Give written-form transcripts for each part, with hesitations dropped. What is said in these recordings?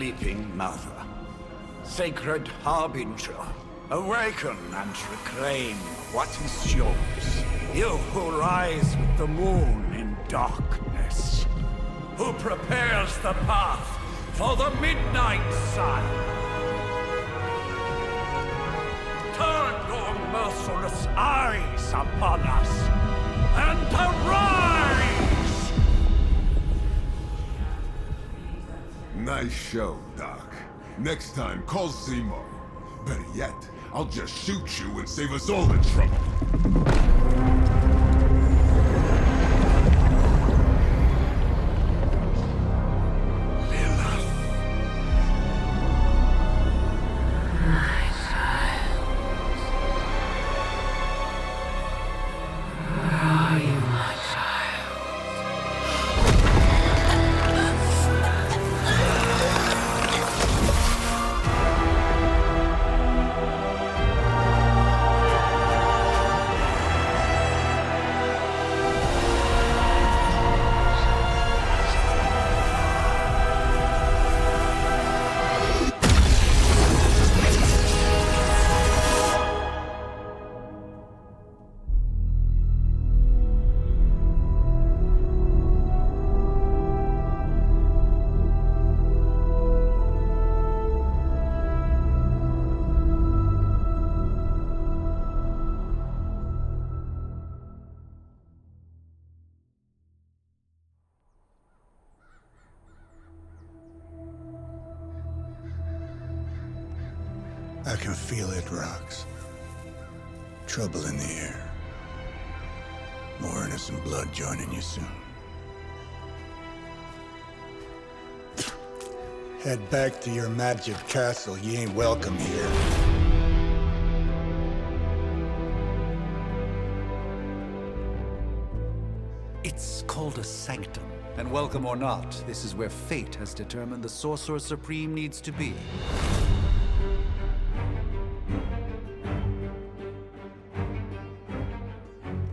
sleeping mother. Sacred harbinger, awaken and reclaim what is yours. You who rise with the moon in darkness. Who prepares the path for the midnight sun. Turn your merciless eyes upon us and arise! Nice show, Doc. Next time, call Zemo. Better yet, I'll just shoot you and save us all the trouble. I can feel it, Rox. Trouble in the air. More innocent blood joining you soon. Head back to your magic castle. You ain't welcome here. It's called a sanctum. And welcome or not, this is where fate has determined the Sorcerer Supreme needs to be.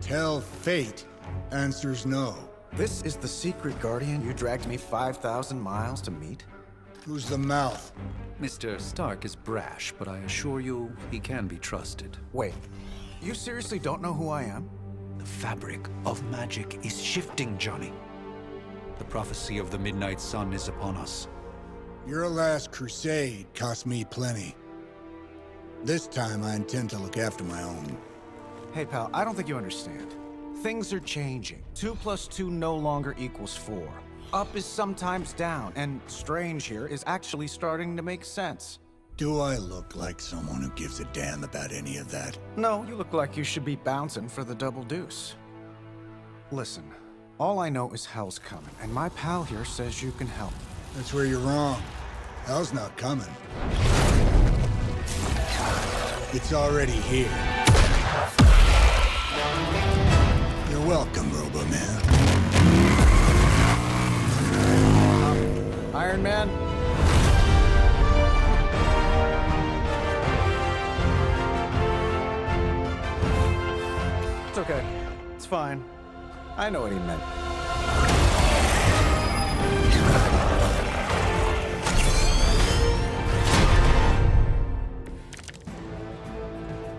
Tell fate. Answers no. This is the secret guardian you dragged me 5,000 miles to meet? Who's the mouth? Mr. Stark is brash, but I assure you, he can be trusted. Wait, you seriously don't know who I am? The fabric of magic is shifting, Johnny. The prophecy of the Midnight Sun is upon us. Your last crusade cost me plenty. This time I intend to look after my own. Hey pal, I don't think you understand. Things are changing. 2 + 2 no longer equals 4. Up is sometimes down, and strange here is actually starting to make sense. Do I look like someone who gives a damn about any of that? No, you look like you should be bouncing for the double deuce. Listen, all I know is hell's coming, and my pal here says you can help. That's where you're wrong. Hell's not coming. It's already here. You're welcome, Robo-Man. Iron Man? It's okay. It's fine. I know what he meant.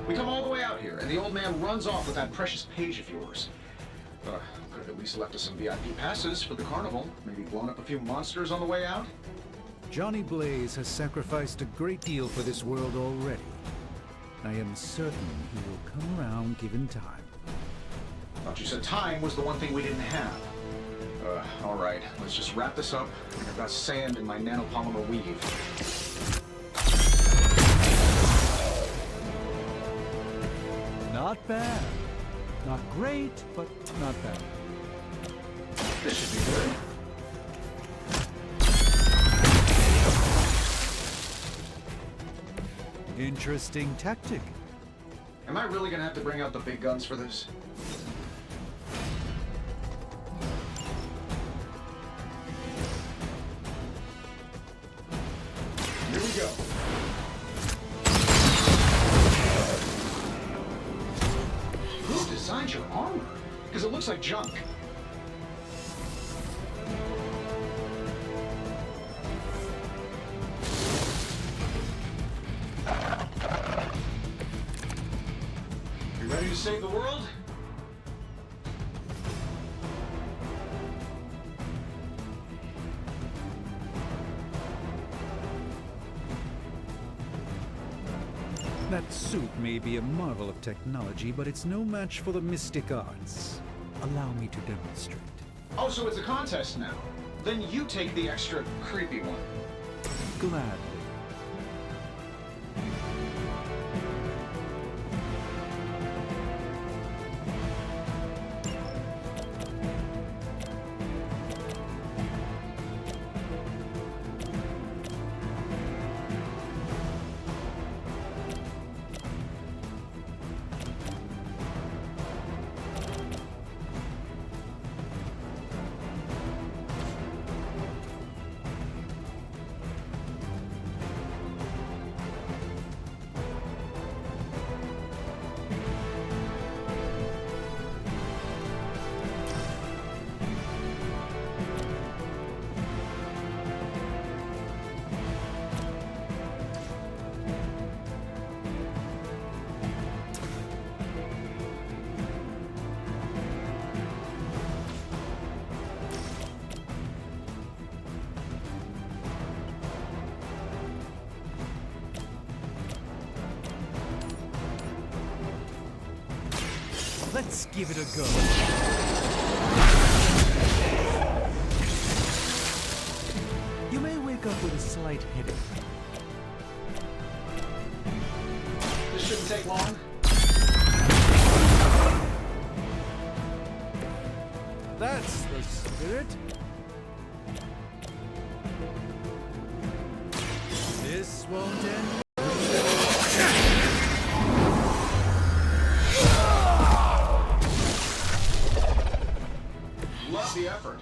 We come all the way out here, and the old man runs off with that precious page of yours. Could have at least left us some VIP passes for the carnival. Maybe blown up a few monsters on the way out. Johnny Blaze has sacrificed a great deal for this world already. I am certain he will come around given time. Thought you said time was the one thing we didn't have. All right, let's just wrap this up. I've got sand in my nanopolymer weave. Not bad. Not great, but not bad. This should be good. Interesting tactic. Am I really gonna have to bring out the big guns for this? Here we go. Who designed your armor? Because it looks like junk. to save the world? That suit may be a marvel of technology, but it's no match for the mystic arts. Allow me to demonstrate. Oh, so it's a contest now. Then you take the extra creepy one. Gladly. Let's give it a go. You may wake up with a slight headache. This shouldn't take long. That's the spirit. This won't end. Love the effort.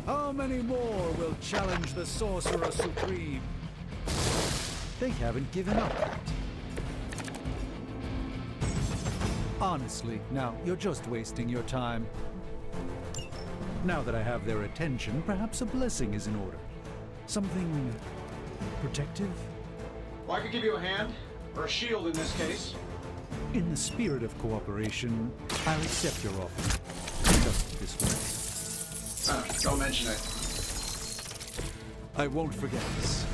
How many more will challenge the Sorcerer Supreme? They haven't given up yet. Honestly, now, you're just wasting your time. Now that I have their attention, perhaps a blessing is in order. Something protective? Well, I could give you a hand, or a shield in this case. In the spirit of cooperation, I'll accept your offer. Just this way. Don't mention it. I won't forget this.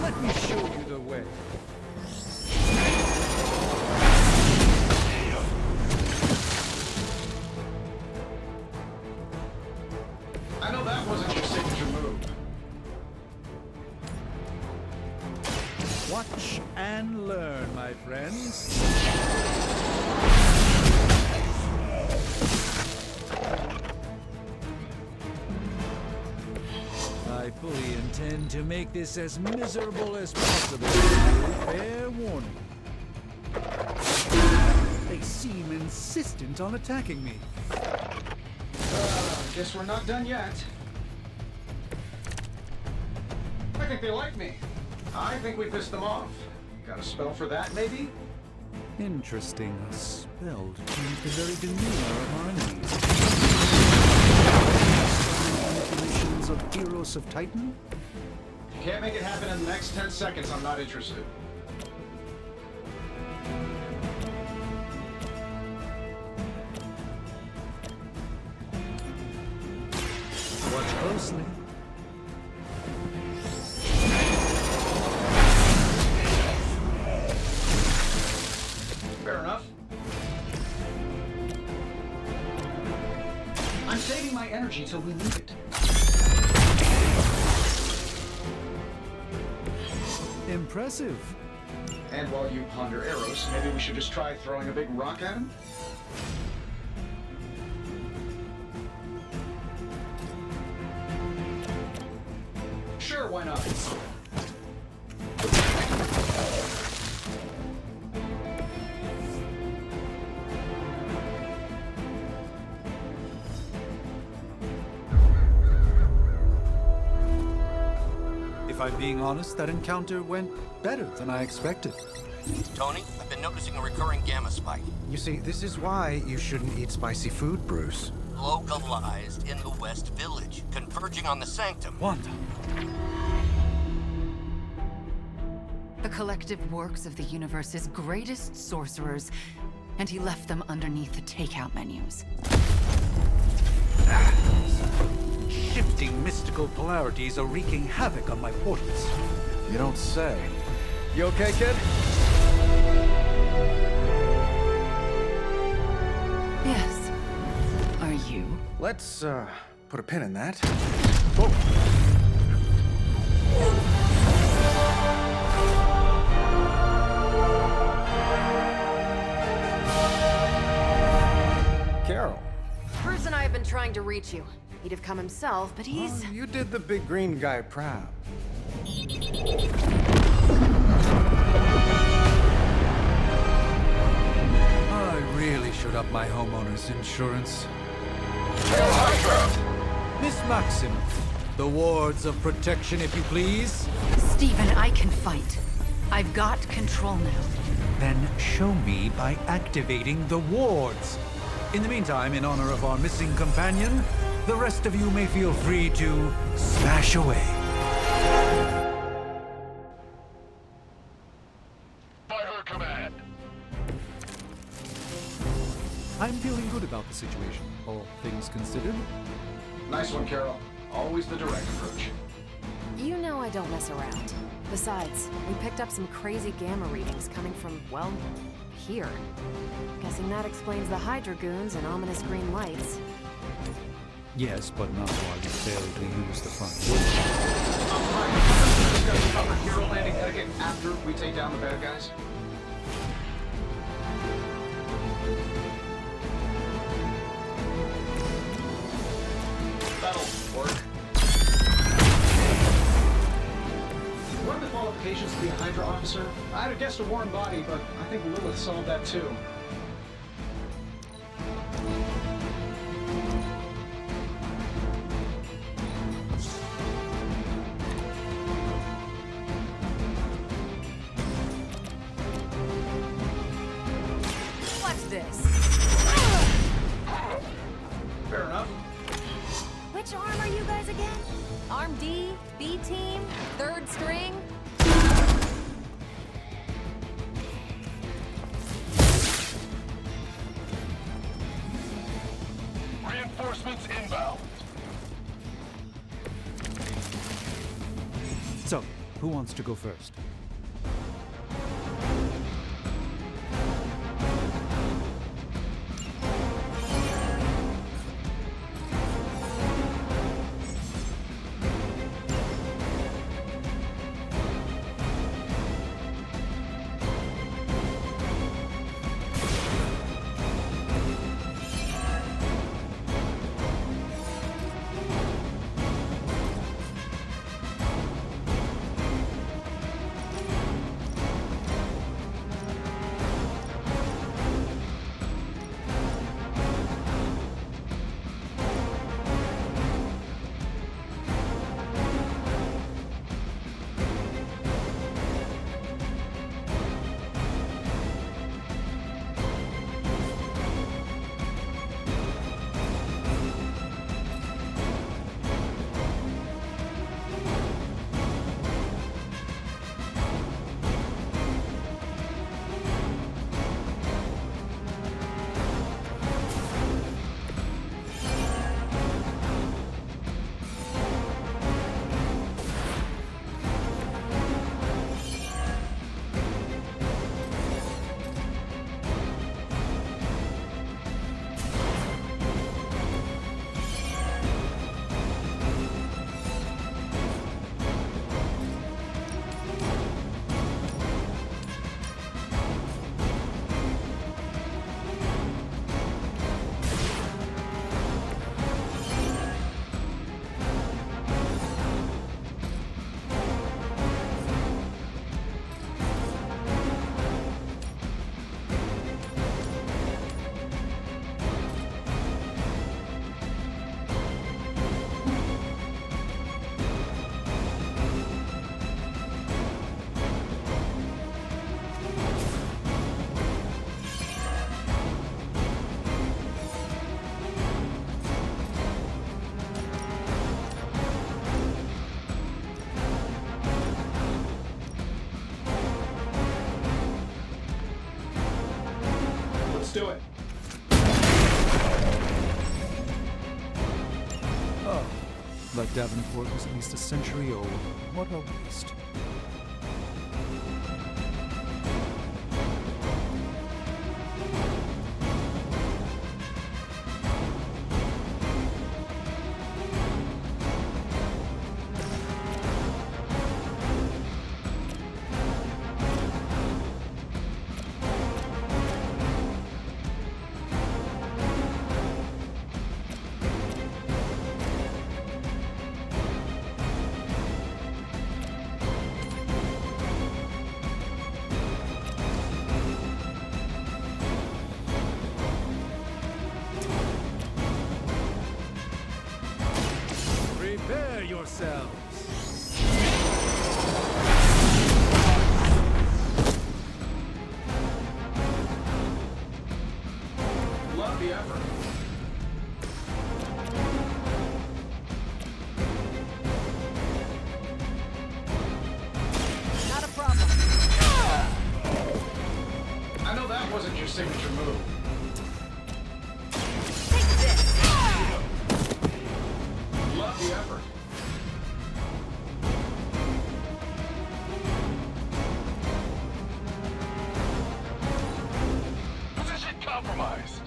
Let me show you the way. I know that wasn't your signature move. Watch and learn, my friends. I fully intend to make this as miserable as possible. Fair warning. They seem insistent on attacking me. Guess we're not done yet. I think they like me. I think we pissed them off. Got a spell for that, maybe? Interesting. A spell to change the very demeanor of our enemies. Manipulations of Heroes of Titan? If you can't make it happen in the next 10 seconds, I'm not interested. Watch closely. Fair enough. I'm saving my energy till we need it. Impressive. And while you ponder arrows, maybe we should just try throwing a big rock at him? Sure, why not? If I'm being honest, that encounter went better than I expected. Tony, I've been noticing a recurring gamma spike. You see, this is why you shouldn't eat spicy food, Bruce. Localized in the West Village, converging on the Sanctum. Wanda. The collective works of the universe's greatest sorcerers, and he left them underneath the takeout menus. Shifting mystical polarities are wreaking havoc on my portals. You don't say. You okay, kid? Yes. Are you? Let's, put a pin in that. Carol. Bruce and I have been trying to reach you. He'd have come himself, but he's... Oh, you did the big green guy proud. I really should up my homeowner's insurance. Miss Maximoff, the wards of protection, if you please. Stephen, I can fight. I've got control now. Then show me by activating the wards. In the meantime, in honor of our missing companion, the rest of you may feel free to smash away. By her command. I'm feeling good about the situation, all things considered. Nice one, Carol. Always the direct approach. You know I don't mess around. Besides, we picked up some crazy gamma readings coming from, well, here. Guessing that explains the Hydra goons and ominous green lights. Yes, but not while you fail to use the front. Discuss proper hero landing etiquette after we take down the bad guys. That'll work. What are the qualifications to be a Hydra officer? I'd have guessed a warm body, but I think Lilith solved that too. What's this? Fair enough. Which arm are you guys again? Arm D? B team? Third string? Reinforcements inbound. So, who wants to go first? do it. Oh, but Davenport was at least a century old. What a waste. Prepare yourselves. Love the effort. Not a problem. I know that wasn't your signature move. Take this! Love the effort. Position compromised.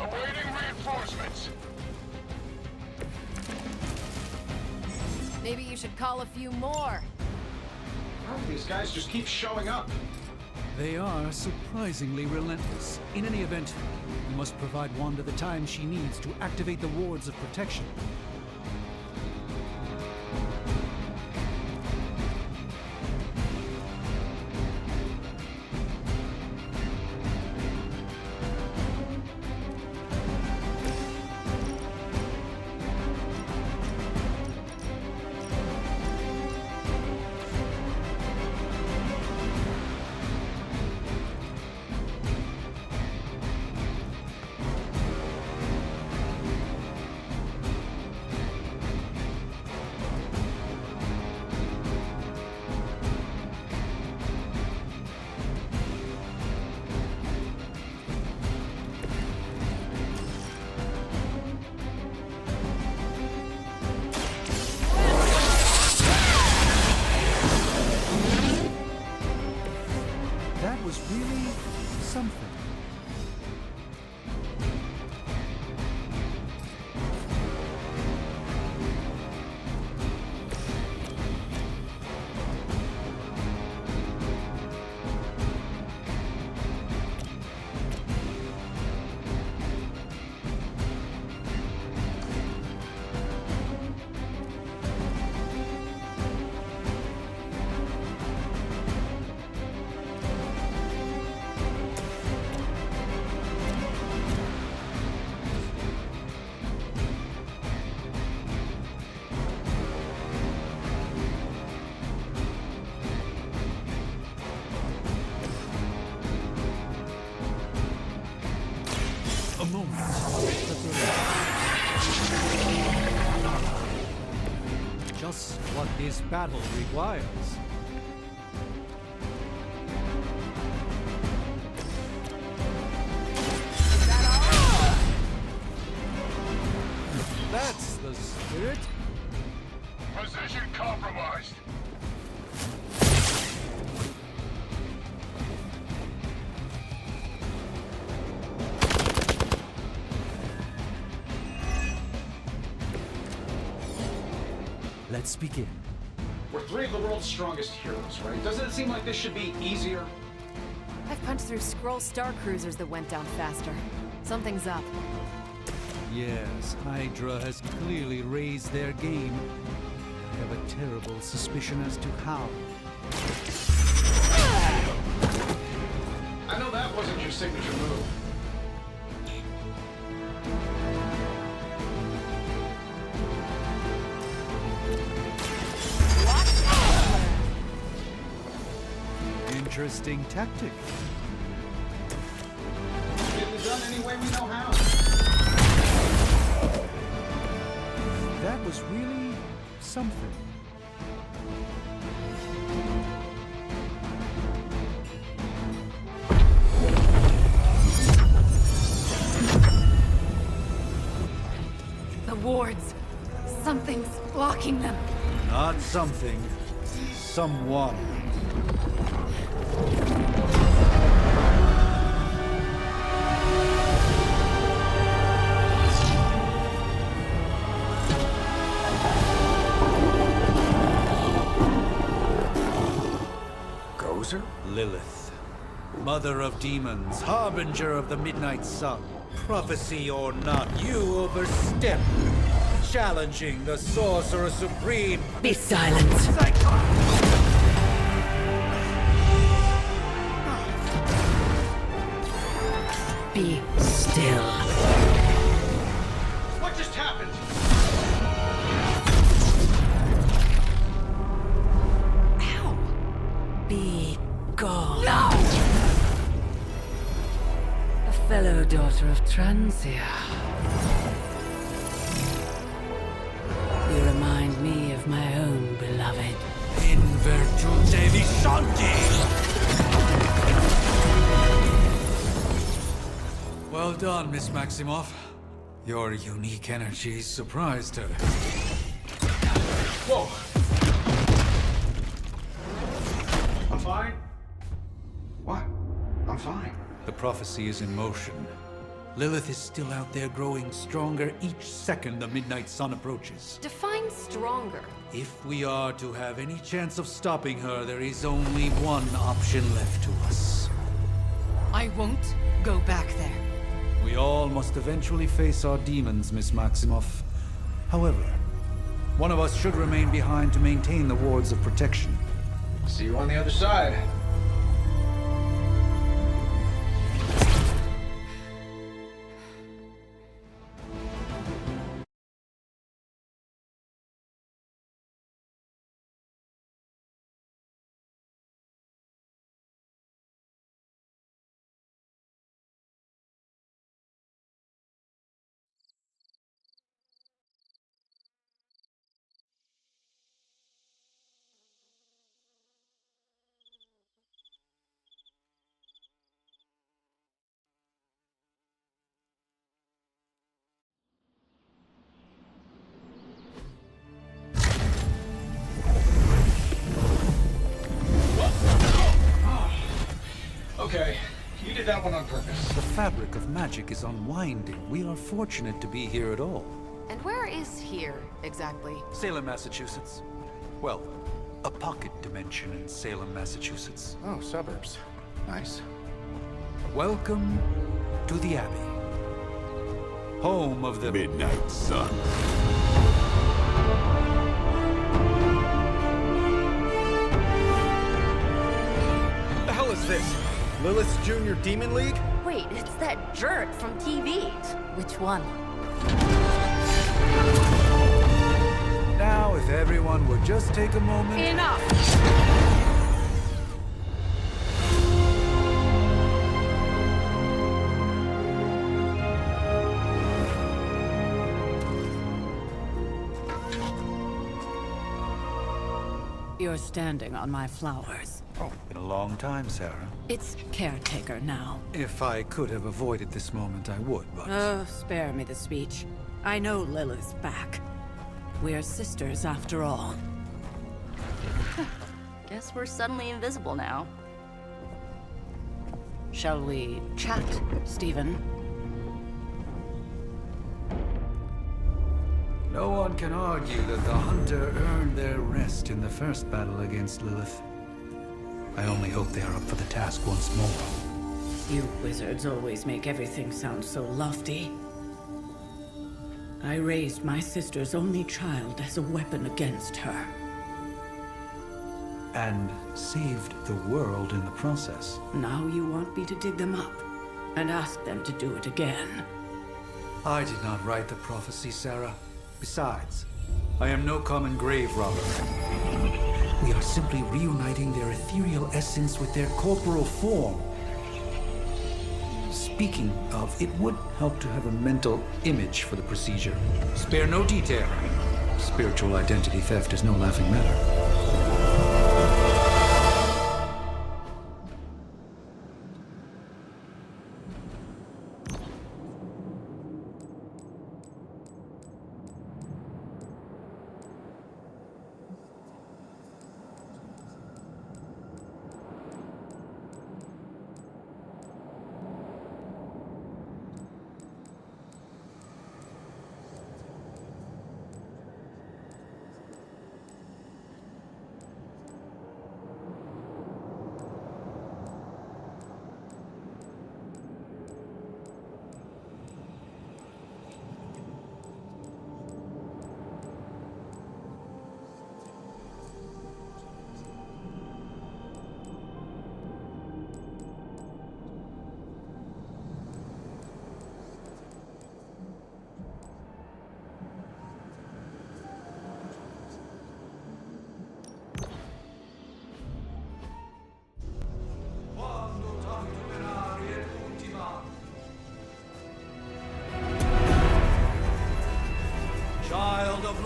Awaiting reinforcements. Maybe you should call a few more. How do these guys just keep showing up? They are surprisingly relentless. In any event, we must provide Wanda the time she needs to activate the wards of protection. That was really something. A moment. Just what this battle requires. Is that all? That's the spirit. Position compromised. Let's begin. We're three of the world's strongest heroes, right? Doesn't it seem like this should be easier? I've punched through Skrull star cruisers that went down faster. Something's up. Yes, Hydra has clearly raised their game. I have a terrible suspicion as to how. I know that wasn't your signature move. Interesting tactic. Getting it done any way we know how. That was really something. wards. Something's blocking them. Not something. Someone. Gozer? Lilith. Mother of demons, harbinger of the midnight sun. Prophecy or not, you overstep. Challenging the Sorcerer Supreme. Be silent. Be still. What just happened? Ow. Be gone. No! A fellow daughter of Transia. You remind me of my own beloved. In virtute vishanti! Well done, Miss Maximoff. Your unique energy surprised her. Whoa! I'm fine. What? I'm fine. The prophecy is in motion. Lilith is still out there growing stronger each second the midnight sun approaches. Define stronger. If we are to have any chance of stopping her, there is only one option left to us. I won't go back there. We all must eventually face our demons, Miss Maximoff. However, one of us should remain behind to maintain the wards of protection. See you on the other side. Okay, you did that one on purpose. The fabric of magic is unwinding. We are fortunate to be here at all. And where is here, exactly? Salem, Massachusetts. Well, a pocket dimension in Salem, Massachusetts. Oh, suburbs. Nice. Welcome to the Abbey. Home of the Midnight Sun. What the hell is this? Lilith's Junior Demon League? Wait, it's that jerk from TV. Which one? Now, if everyone would just take a moment... Enough! You're standing on my flowers. Oh, been a long time, Sarah. It's caretaker now. If I could have avoided this moment, I would, but... Oh, spare me the speech. I know Lilith's back. We're sisters after all. Guess we're suddenly invisible now. Shall we chat, Stephen? No one can argue that the Hunter earned their rest in the first battle against Lilith. I only hope they are up for the task once more. You wizards always make everything sound so lofty. I raised my sister's only child as a weapon against her. And saved the world in the process. Now you want me to dig them up and ask them to do it again. I did not write the prophecy, Sarah. Besides, I am no common grave robber. We are simply reuniting their ethereal essence with their corporal form. Speaking of, it would help to have a mental image for the procedure. Spare no detail. Spiritual identity theft is no laughing matter.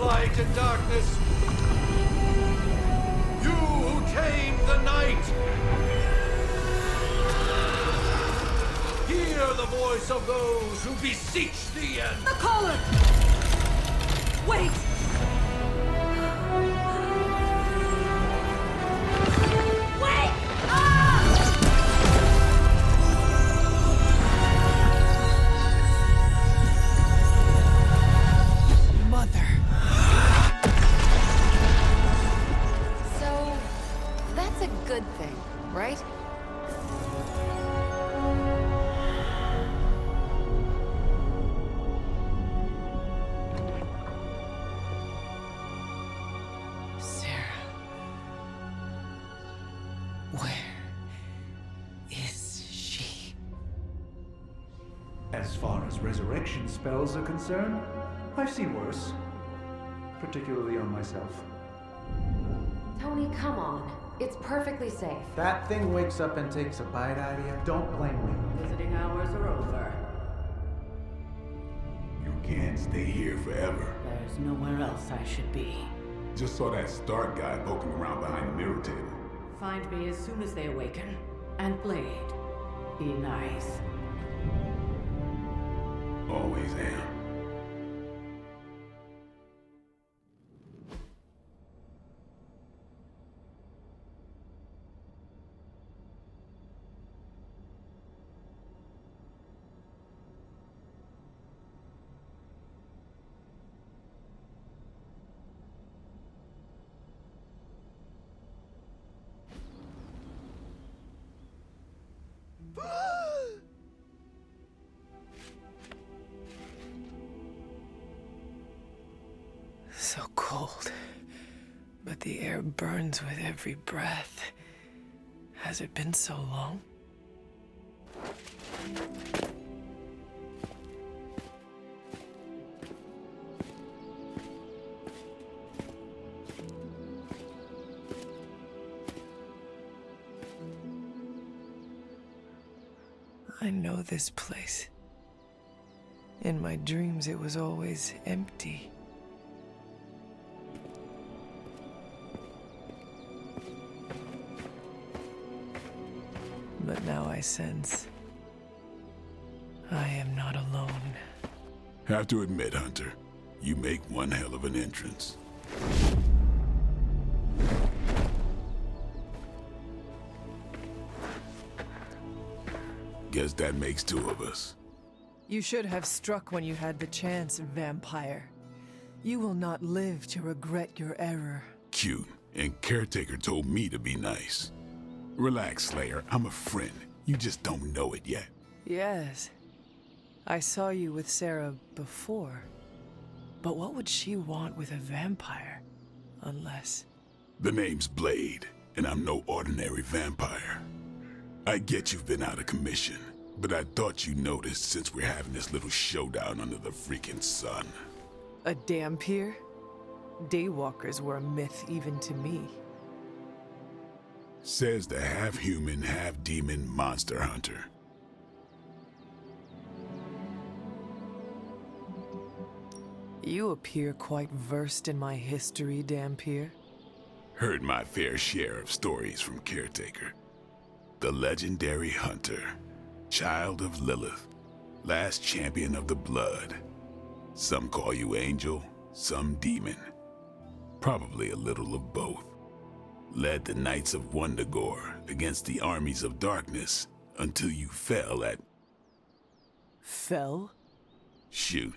light and darkness, you who tame the night, hear the voice of those who beseech thee and... The caller! Wait! Wait! Mother. So, that's a good thing, right? As far as resurrection spells are concerned, I've seen worse. Particularly on myself. Tony, come on. It's perfectly safe. That thing wakes up and takes a bite out of you. Don't blame me. Visiting hours are over. You can't stay here forever. There's nowhere else I should be. Just saw that Stark guy poking around behind the mirror table. Find me as soon as they awaken. And Blade, be nice. Always am. So cold, but the air burns with every breath. Has it been so long? I know this place. In my dreams, it was always empty. But now I sense I am not alone. Have to admit, Hunter, you make one hell of an entrance. Guess that makes two of us. You should have struck when you had the chance, vampire. You will not live to regret your error. Cute, and Caretaker told me to be nice. Relax, Slayer. I'm a friend. You just don't know it yet. Yes. I saw you with Sarah before. But what would she want with a vampire? Unless... The name's Blade, and I'm no ordinary vampire. I get you've been out of commission, but I thought you noticed since we're having this little showdown under the freaking sun. A Dampier? Daywalkers were a myth even to me. Says the half-human, half-demon monster hunter. You appear quite versed in my history, Dampier. Heard my fair share of stories from Caretaker. The legendary hunter, child of Lilith, last champion of the blood. Some call you angel, some demon. Probably a little of both. Led the Knights of Wundagore against the armies of darkness until you fell at... Fell? Shoot.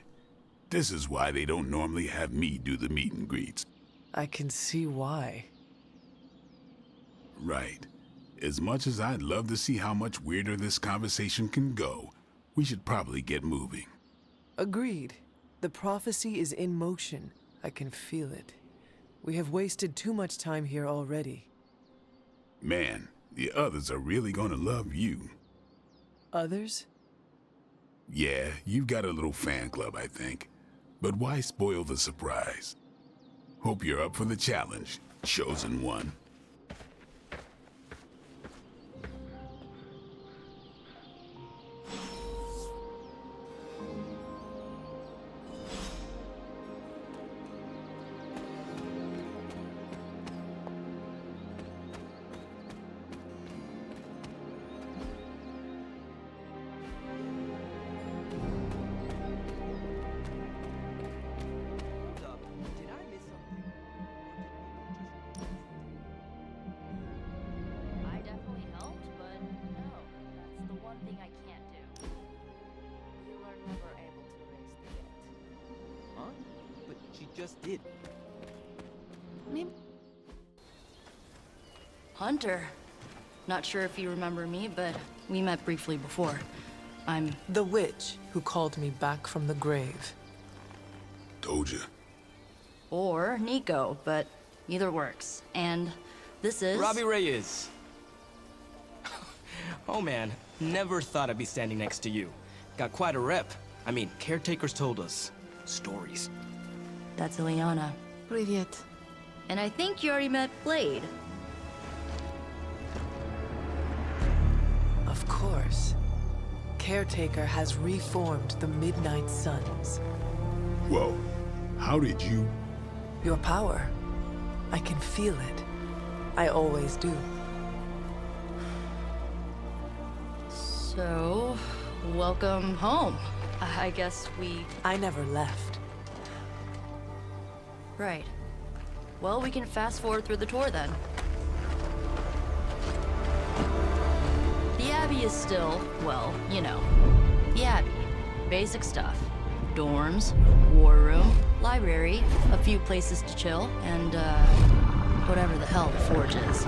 This is why they don't normally have me do the meet and greets. I can see why. Right. As much as I'd love to see how much weirder this conversation can go, we should probably get moving. Agreed. The prophecy is in motion. I can feel it. We have wasted too much time here already. Man, the others are really gonna love you. Others? Yeah, you've got a little fan club, I think. But why spoil the surprise? Hope you're up for the challenge, chosen one. just did. Maybe. Hunter. Not sure if you remember me, but we met briefly before. I'm... The witch who called me back from the grave. Told ya. Or Nico, but either works. And this is... Robbie Reyes. Oh man, never thought I'd be standing next to you. Got quite a rep. I mean, caretakers told us stories. That's Ileana. Привет. And I think you already met Blade. Of course. Caretaker has reformed the Midnight Suns. Whoa. How did you... Your power. I can feel it. I always do. So, welcome home. I guess we... I never left. Right. Well, we can fast forward through the tour then. The Abbey is still, well, you know, the Abbey. Basic stuff. Dorms, war room, library, a few places to chill, and, whatever the hell the Forge is.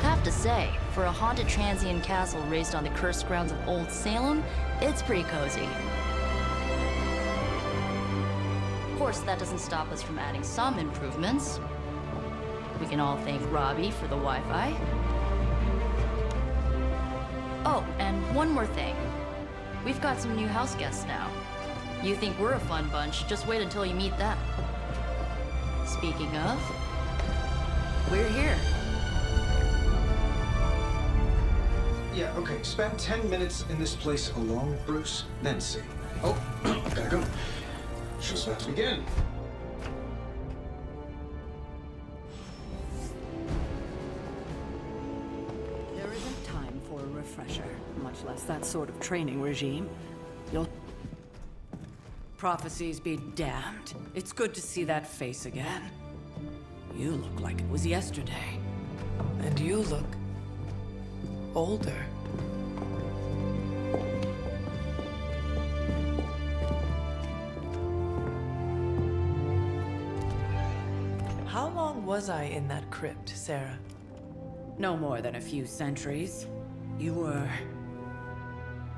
Have to say, for a haunted transient castle raised on the cursed grounds of Old Salem, it's pretty cozy. Of course, that doesn't stop us from adding some improvements. We can all thank Robbie for the Wi-Fi. Oh, and one more thing. We've got some new house guests now. You think we're a fun bunch, just wait until you meet them. Speaking of, we're here. Yeah, okay. Spend 10 minutes in this place alone, Bruce, then see. Oh, gotta go. Show's about to begin. There isn't time for a refresher, much less that sort of training regime. You'll... Prophecies be damned. It's good to see that face again. You look like it was yesterday. And you look... older. How long was I in that crypt, Sarah? No more than a few centuries. You were...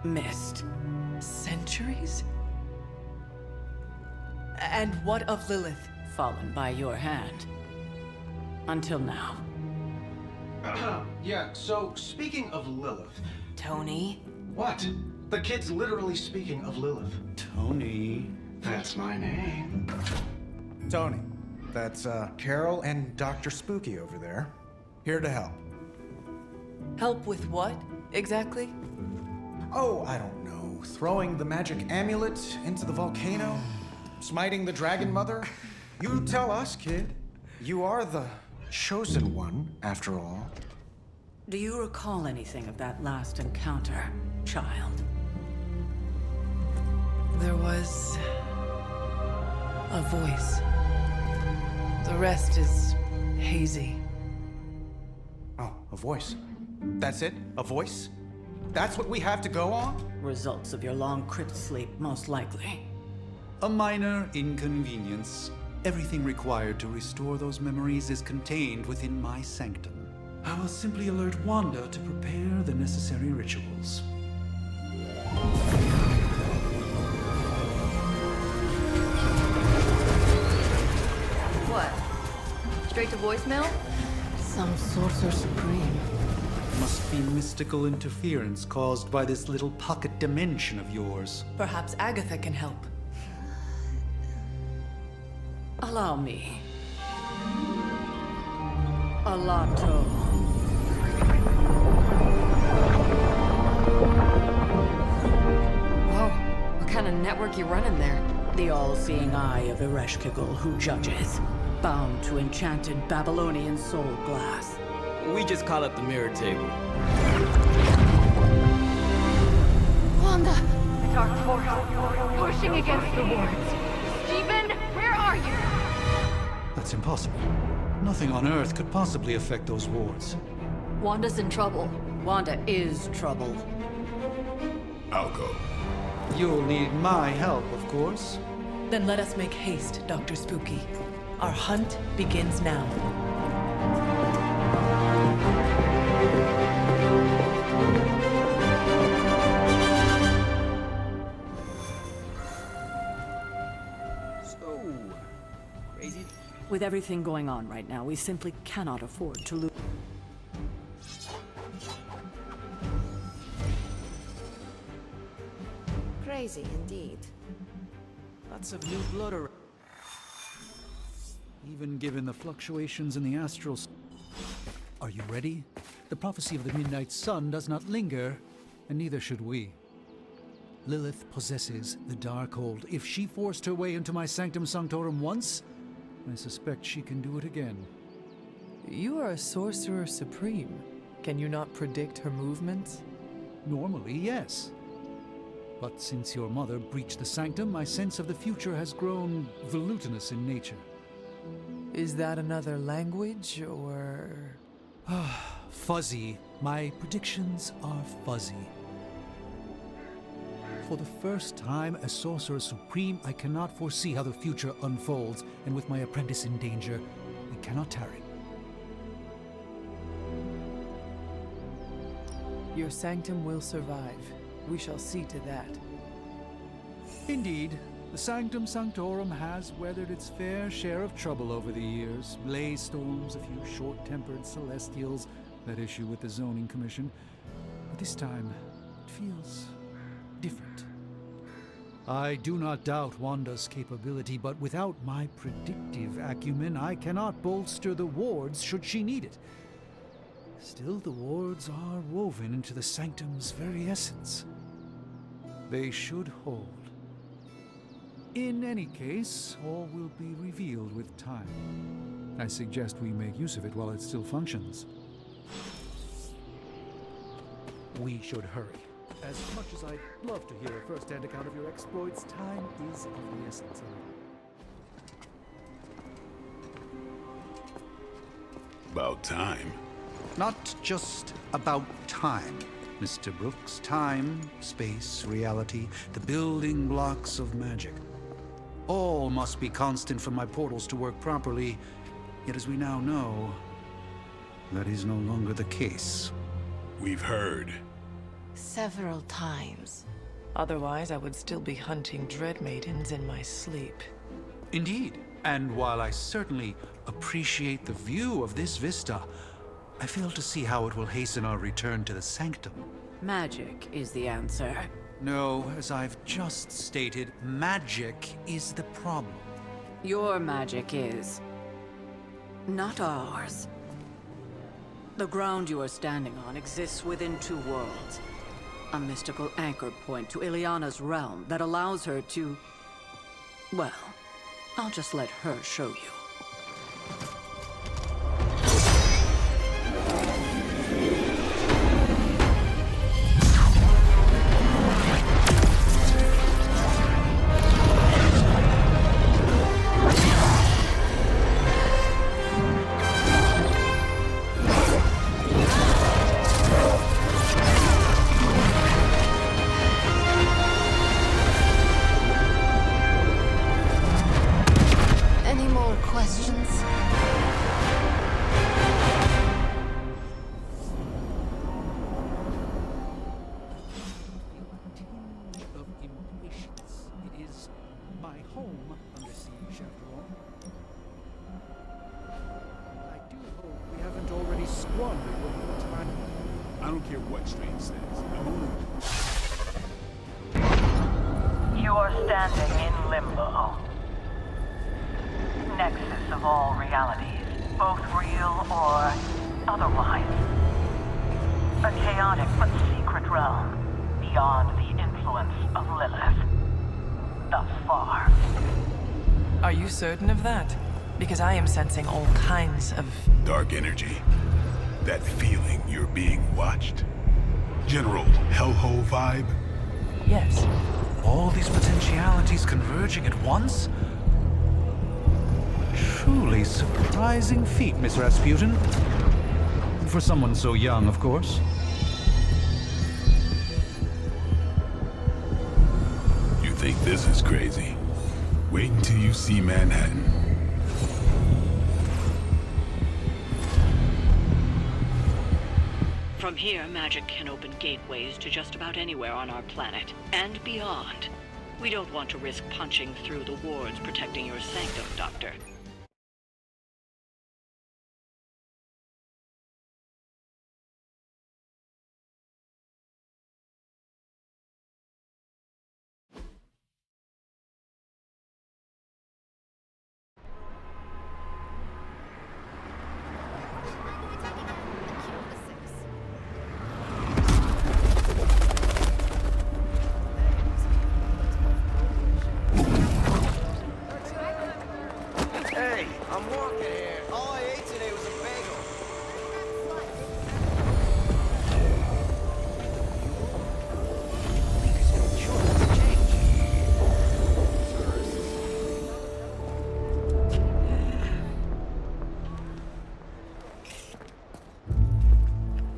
missed. Centuries? And what of Lilith? Fallen by your hand. Until now. Yeah, so speaking of Lilith... Tony? What? The kid's literally speaking of Lilith. Tony. That's my name. Tony. That's, Carol and Dr. Spooky over there. Here to help. Help with what, exactly? Oh, I don't know. Throwing the magic amulet into the volcano? Smiting the Dragon Mother? You tell us, kid. You are the chosen one, after all. Do you recall anything of that last encounter, child? There was... a voice. The rest is hazy. Oh, a voice. That's it? A voice? That's what we have to go on? Results of your long crypt sleep, most likely. A minor inconvenience. Everything required to restore those memories is contained within my sanctum. I will simply alert Wanda to prepare the necessary rituals. What? Straight to voicemail? Some sorcerer supreme. Must be mystical interference caused by this little pocket dimension of yours. Perhaps Agatha can help. Allow me. Alato. Whoa, what kind of network you running there? The all-seeing eye of Ereshkigal who judges. Bound to enchanted Babylonian soul glass. We just call it the mirror table. Wanda! Dark force, pushing against the wards. Stephen, where are you? That's impossible. Nothing on Earth could possibly affect those wards. Wanda's in trouble. Wanda is trouble. I'll go. You'll need my help, of course. Then let us make haste, Dr. Spooky. Our hunt begins now. So, crazy. With everything going on right now, we simply cannot afford to lose. Crazy indeed. Lots of new blood around. Even given the fluctuations in the astral... Are you ready? The prophecy of the Midnight Sun does not linger, and neither should we. Lilith possesses the Darkhold. If she forced her way into my Sanctum Sanctorum once, I suspect she can do it again. You are a sorcerer supreme. Can you not predict her movements? Normally, yes. But since your mother breached the sanctum, my sense of the future has grown volutinous in nature. Is that another language, or...? Fuzzy. My predictions are fuzzy. For the first time as Sorcerer Supreme, I cannot foresee how the future unfolds, and with my apprentice in danger, I cannot tarry. Your sanctum will survive. We shall see to that. Indeed, the Sanctum Sanctorum has weathered its fair share of trouble over the years. Blaze storms, a few short-tempered celestials that issue with the Zoning Commission. But this time, it feels different. I do not doubt Wanda's capability, but without my predictive acumen, I cannot bolster the wards should she need it. Still, the wards are woven into the Sanctum's very essence. They should hold. In any case, all will be revealed with time. I suggest we make use of it while it still functions. We should hurry. As much as I'd love to hear a first-hand account of your exploits, time is of the essence. About time. Not just about time, Mr. Brooks. Time, space, reality, the building blocks of magic. All must be constant for my portals to work properly, yet as we now know, that is no longer the case. We've heard. Several times. Otherwise, I would still be hunting Dread Maidens in my sleep. Indeed. And while I certainly appreciate the view of this vista, I fail to see how it will hasten our return to the Sanctum. Magic is the answer. No, as I've just stated, magic is the problem. Your magic is... not ours. The ground you are standing on exists within two worlds. A mystical anchor point to Ileana's realm that allows her to... well, I'll just let her show you. I don't care what Strange says. You are standing in limbo. Nexus of all realities, both real or otherwise. A chaotic but secret realm beyond the influence of Lilith. Thus far. Are you certain of that? Because I am sensing all kinds of... dark energy. That feeling you're being watched. General hellhole vibe? Yes. All these potentialities converging at once? Truly surprising feat, Miss Rasputin. For someone so young, of course. You think this is crazy? Wait until you see Manhattan. From here, magic can open gateways to just about anywhere on our planet, and beyond. We don't want to risk punching through the wards protecting your sanctum, Doctor. Hey, I'm walking here. All I ate today was a bagel.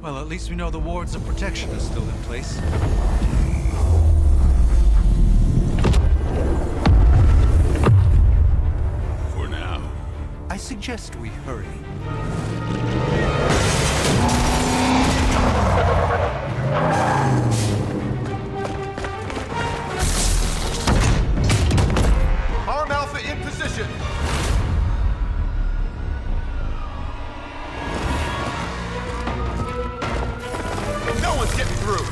Well, at least we know the wards of protection are still in place. For now. I suggest we hurry. Arm Alpha in position. No one's getting through.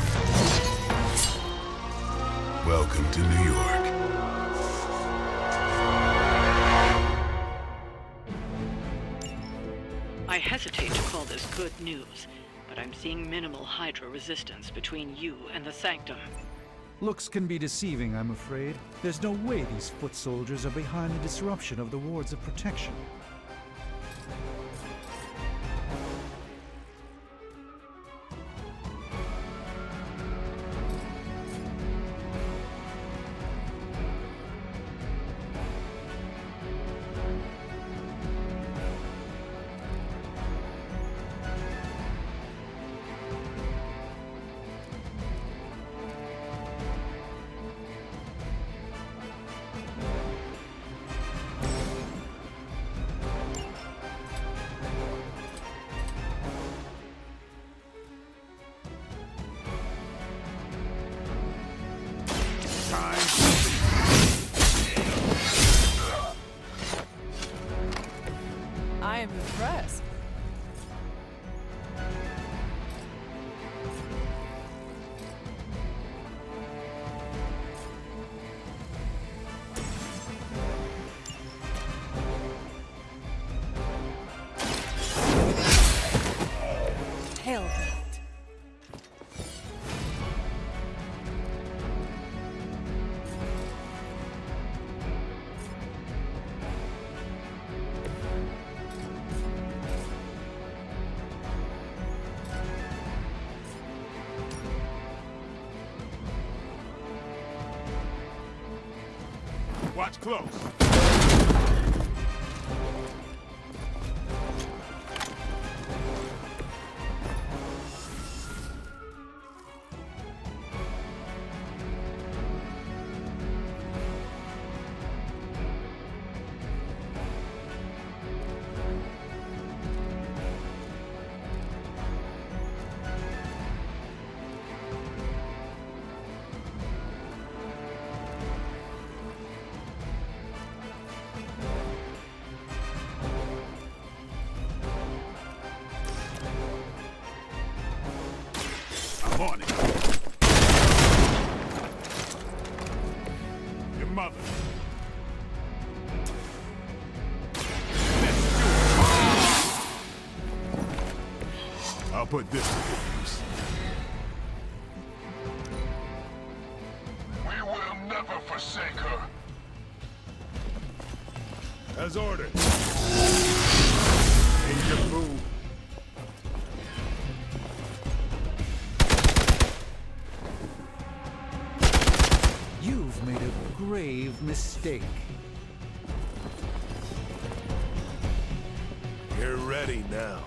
Welcome to New York. I hesitate to call this good news, but I'm seeing minimal Hydra resistance between you and the Sanctum. Looks can be deceiving, I'm afraid. There's no way these foot soldiers are behind the disruption of the wards of protection. I am impressed. Tailgate. Watch close. I'm on it. Your mother. Let's do it. I'll put this to good use. We will never forsake her. As ordered. Ain't your fool. You've made a grave mistake. You're ready now.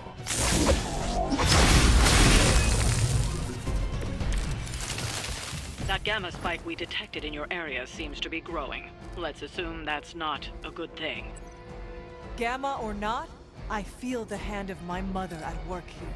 That gamma spike we detected in your area seems to be growing. Let's assume that's not a good thing. Gamma or not, I feel the hand of my mother at work here.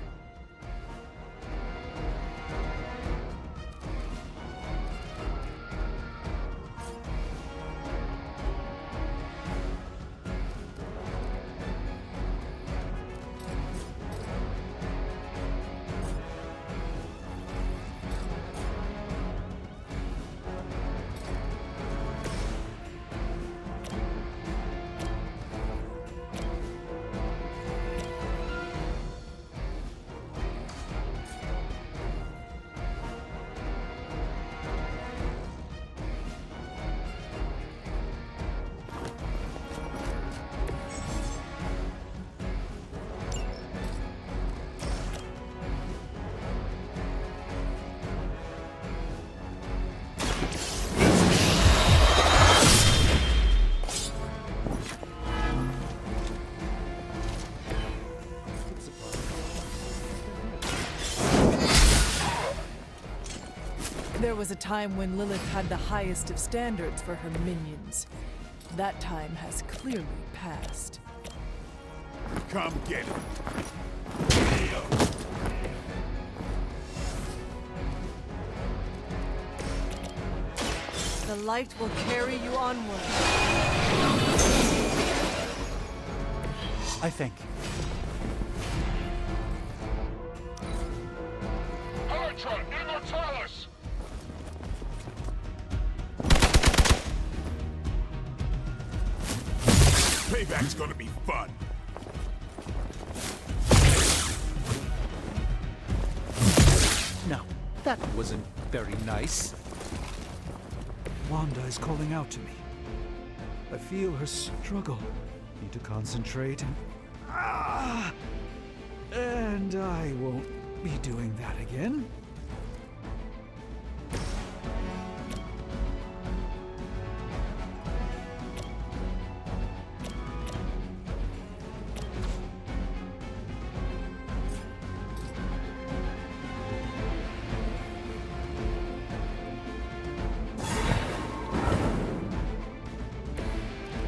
There was a time when Lilith had the highest of standards for her minions. That time has clearly passed. Come get it. The light will carry you onward. I thank you. Hydra, Immortalis! Payback's gonna be fun. Now, that wasn't very nice. Wanda is calling out to me. I feel her struggle. Need to concentrate and I won't be doing that again.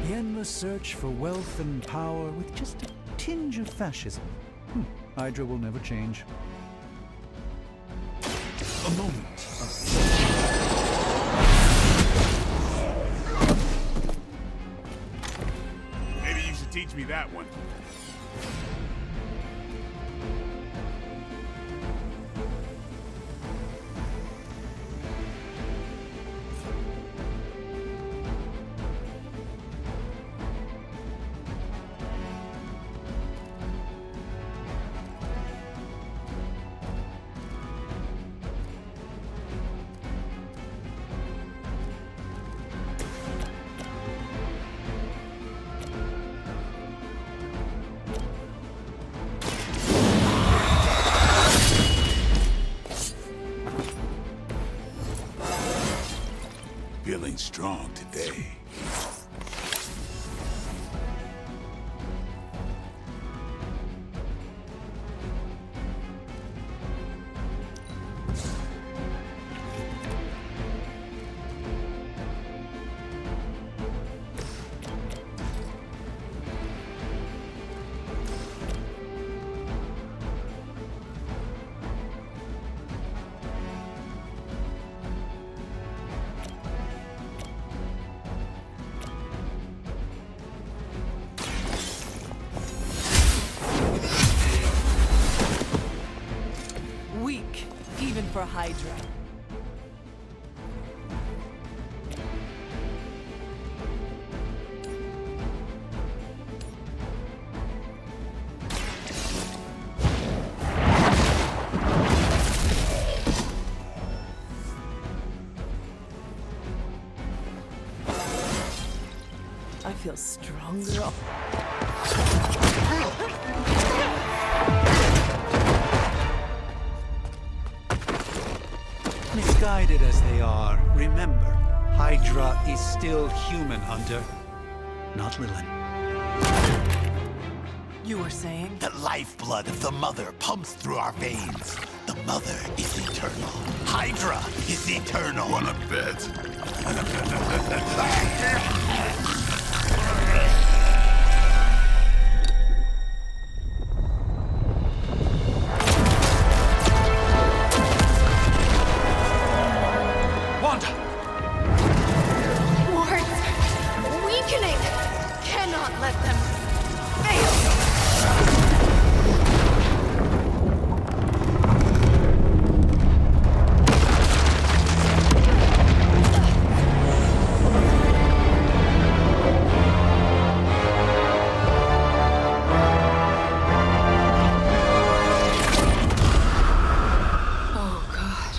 The endless search for wealth and power with just a tinge of fascism. Hydra will never change. A moment of... Maybe you should teach me that one. Feeling strong today. Weak, even for Hydra. I feel stronger. Misguided as they are, remember, Hydra is still human, Hunter. Not Lilith. You were saying? The lifeblood of the Mother pumps through our veins. The Mother is eternal. Hydra is eternal. Wanna bet? Wanda! Wards! Weakening! Cannot let them fail! Oh, God.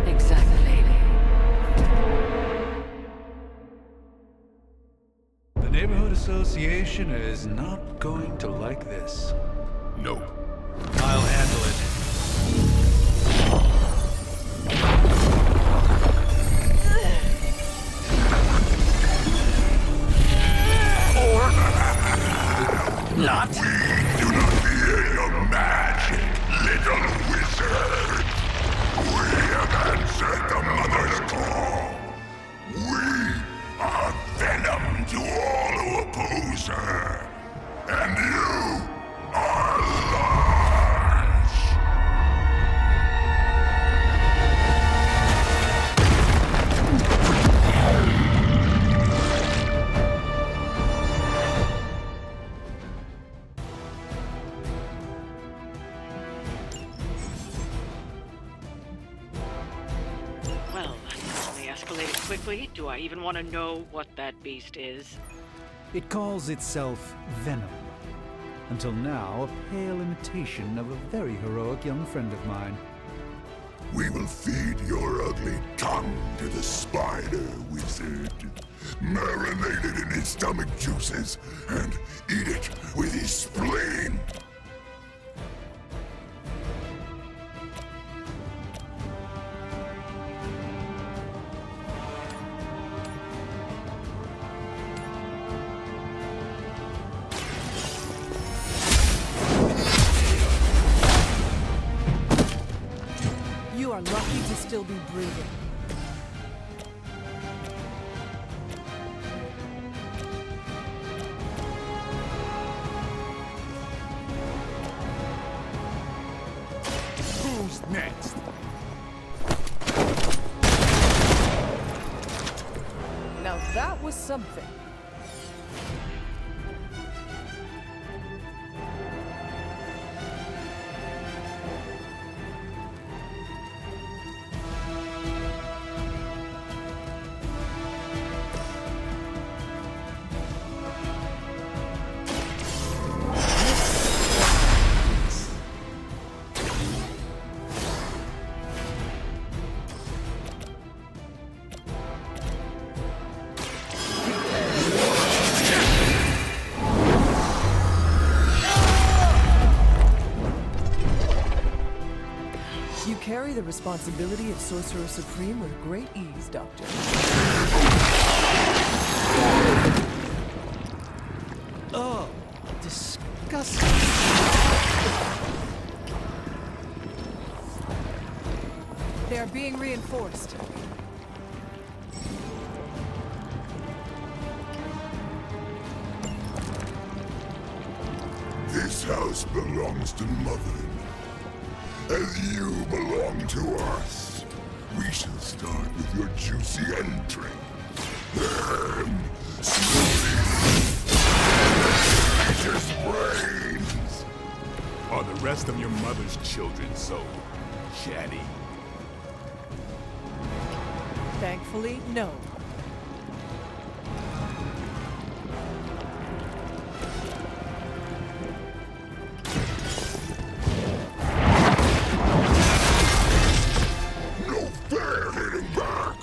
Exactly. The Neighborhood Association is not going to like this. No. I'll handle it. Not. We do not fear your magic, little wizard. We have answered the Mother's call. We are venom to all who oppose her. And you are large. Well, that only escalated quickly. Do I even want to know what that beast is? It calls itself Venom. Until now, a pale imitation of a very heroic young friend of mine. We will feed your ugly tongue to the spider wizard. Marinate it in his stomach juices and eat it with his spleen. You are lucky to still be breathing. Who's next? Now that was something. You carry the responsibility of Sorcerer Supreme with great ease, Doctor. Oh, disgusting. They are being reinforced. This house belongs to Mother, as you belong to us. We shall start with your juicy entry. Then, slowly, just brains. Are the rest of your mother's children so chatty? Thankfully, no. No fair hitting back!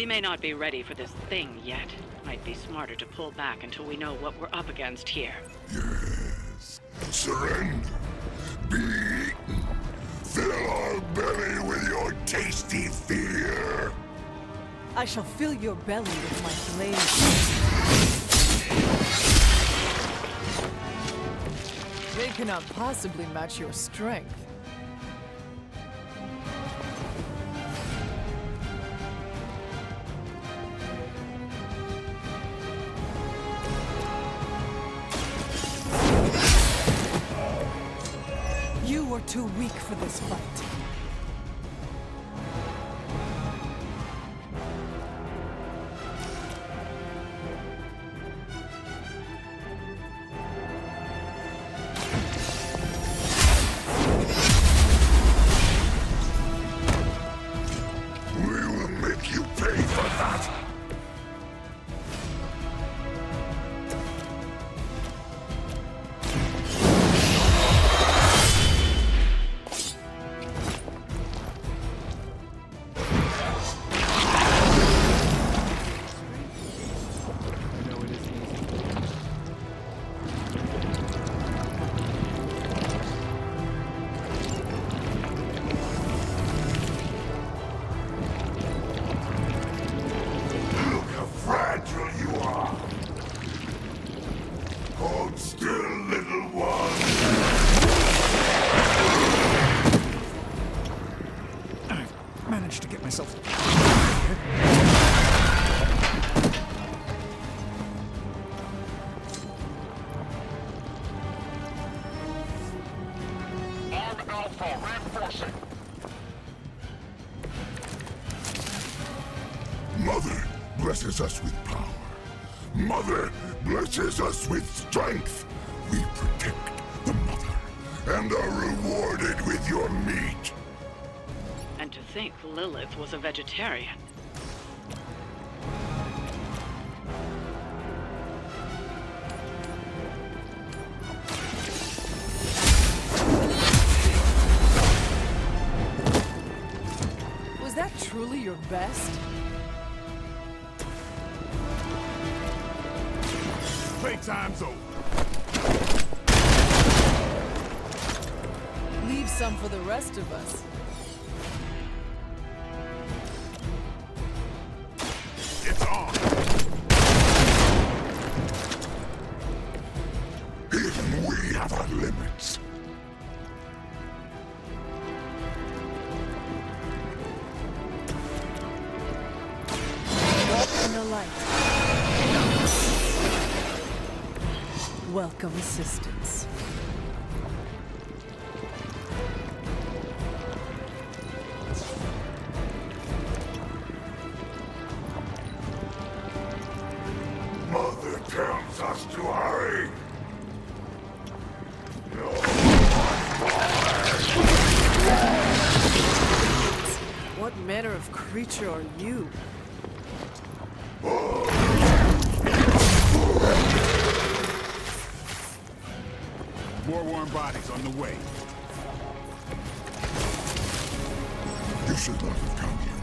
We may not be ready for this thing yet. Might be smarter to pull back until we know what we're up against here. Yes. Surrender. Be eaten. Fill our belly with your tasty fear. I shall fill your belly with my blade. They cannot possibly match your strength. You were too weak for this fight. We will make you pay for that. Look how fragile you are. Hold still, little one. I've managed to get myself... Arm Alpha reinforcing. Mother blesses us with power. Mother blesses us with strength. We protect the mother and are rewarded with your meat. And to think Lilith was a vegetarian. Was that truly your best? Playtime's over. Leave some for the rest of us. It's on. Even we have our limits. Walk in the light. Welcome assistance. Mother tells us to hurry. What manner of creature are you? More warm bodies on the way. You should not have come here.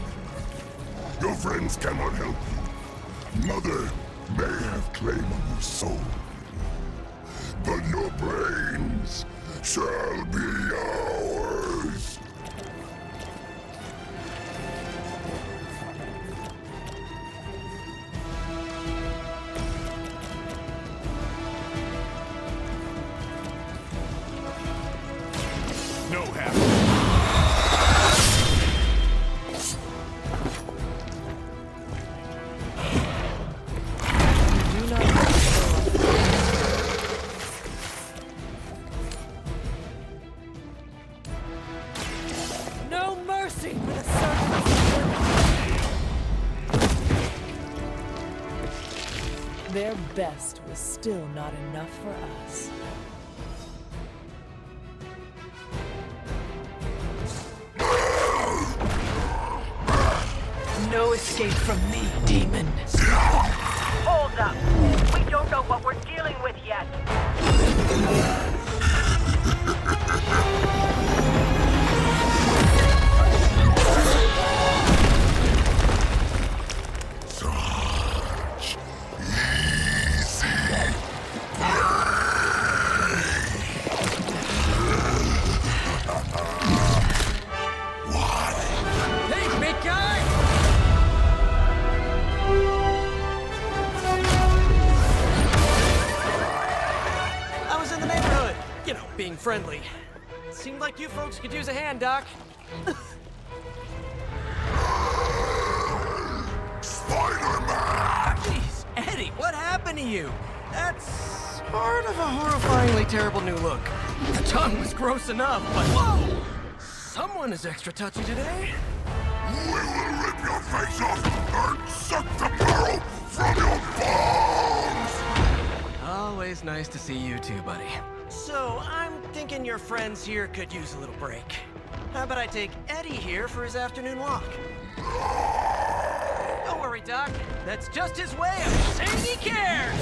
Your friends cannot help you. Mother may have claim on your soul, but your brains shall be ours. No happy. Do not let go. No mercy for the servants. Their best was still not enough for us. No escape from me, demon. Hold up. We don't know what we're dealing with yet. in the neighborhood. You know, being friendly. Seemed like you folks could use a hand, Doc. Spider-Man! Jeez, Eddie, what happened to you? That's sort of a horrifyingly terrible new look. The tongue was gross enough, but whoa! Someone is extra touchy today. We will rip your face off and suck the marrow from your bones! Always nice to see you too, buddy. So, I'm thinking your friends here could use a little break. How about I take Eddie here for his afternoon walk? Don't worry, Doc. That's just his way of saying he cares!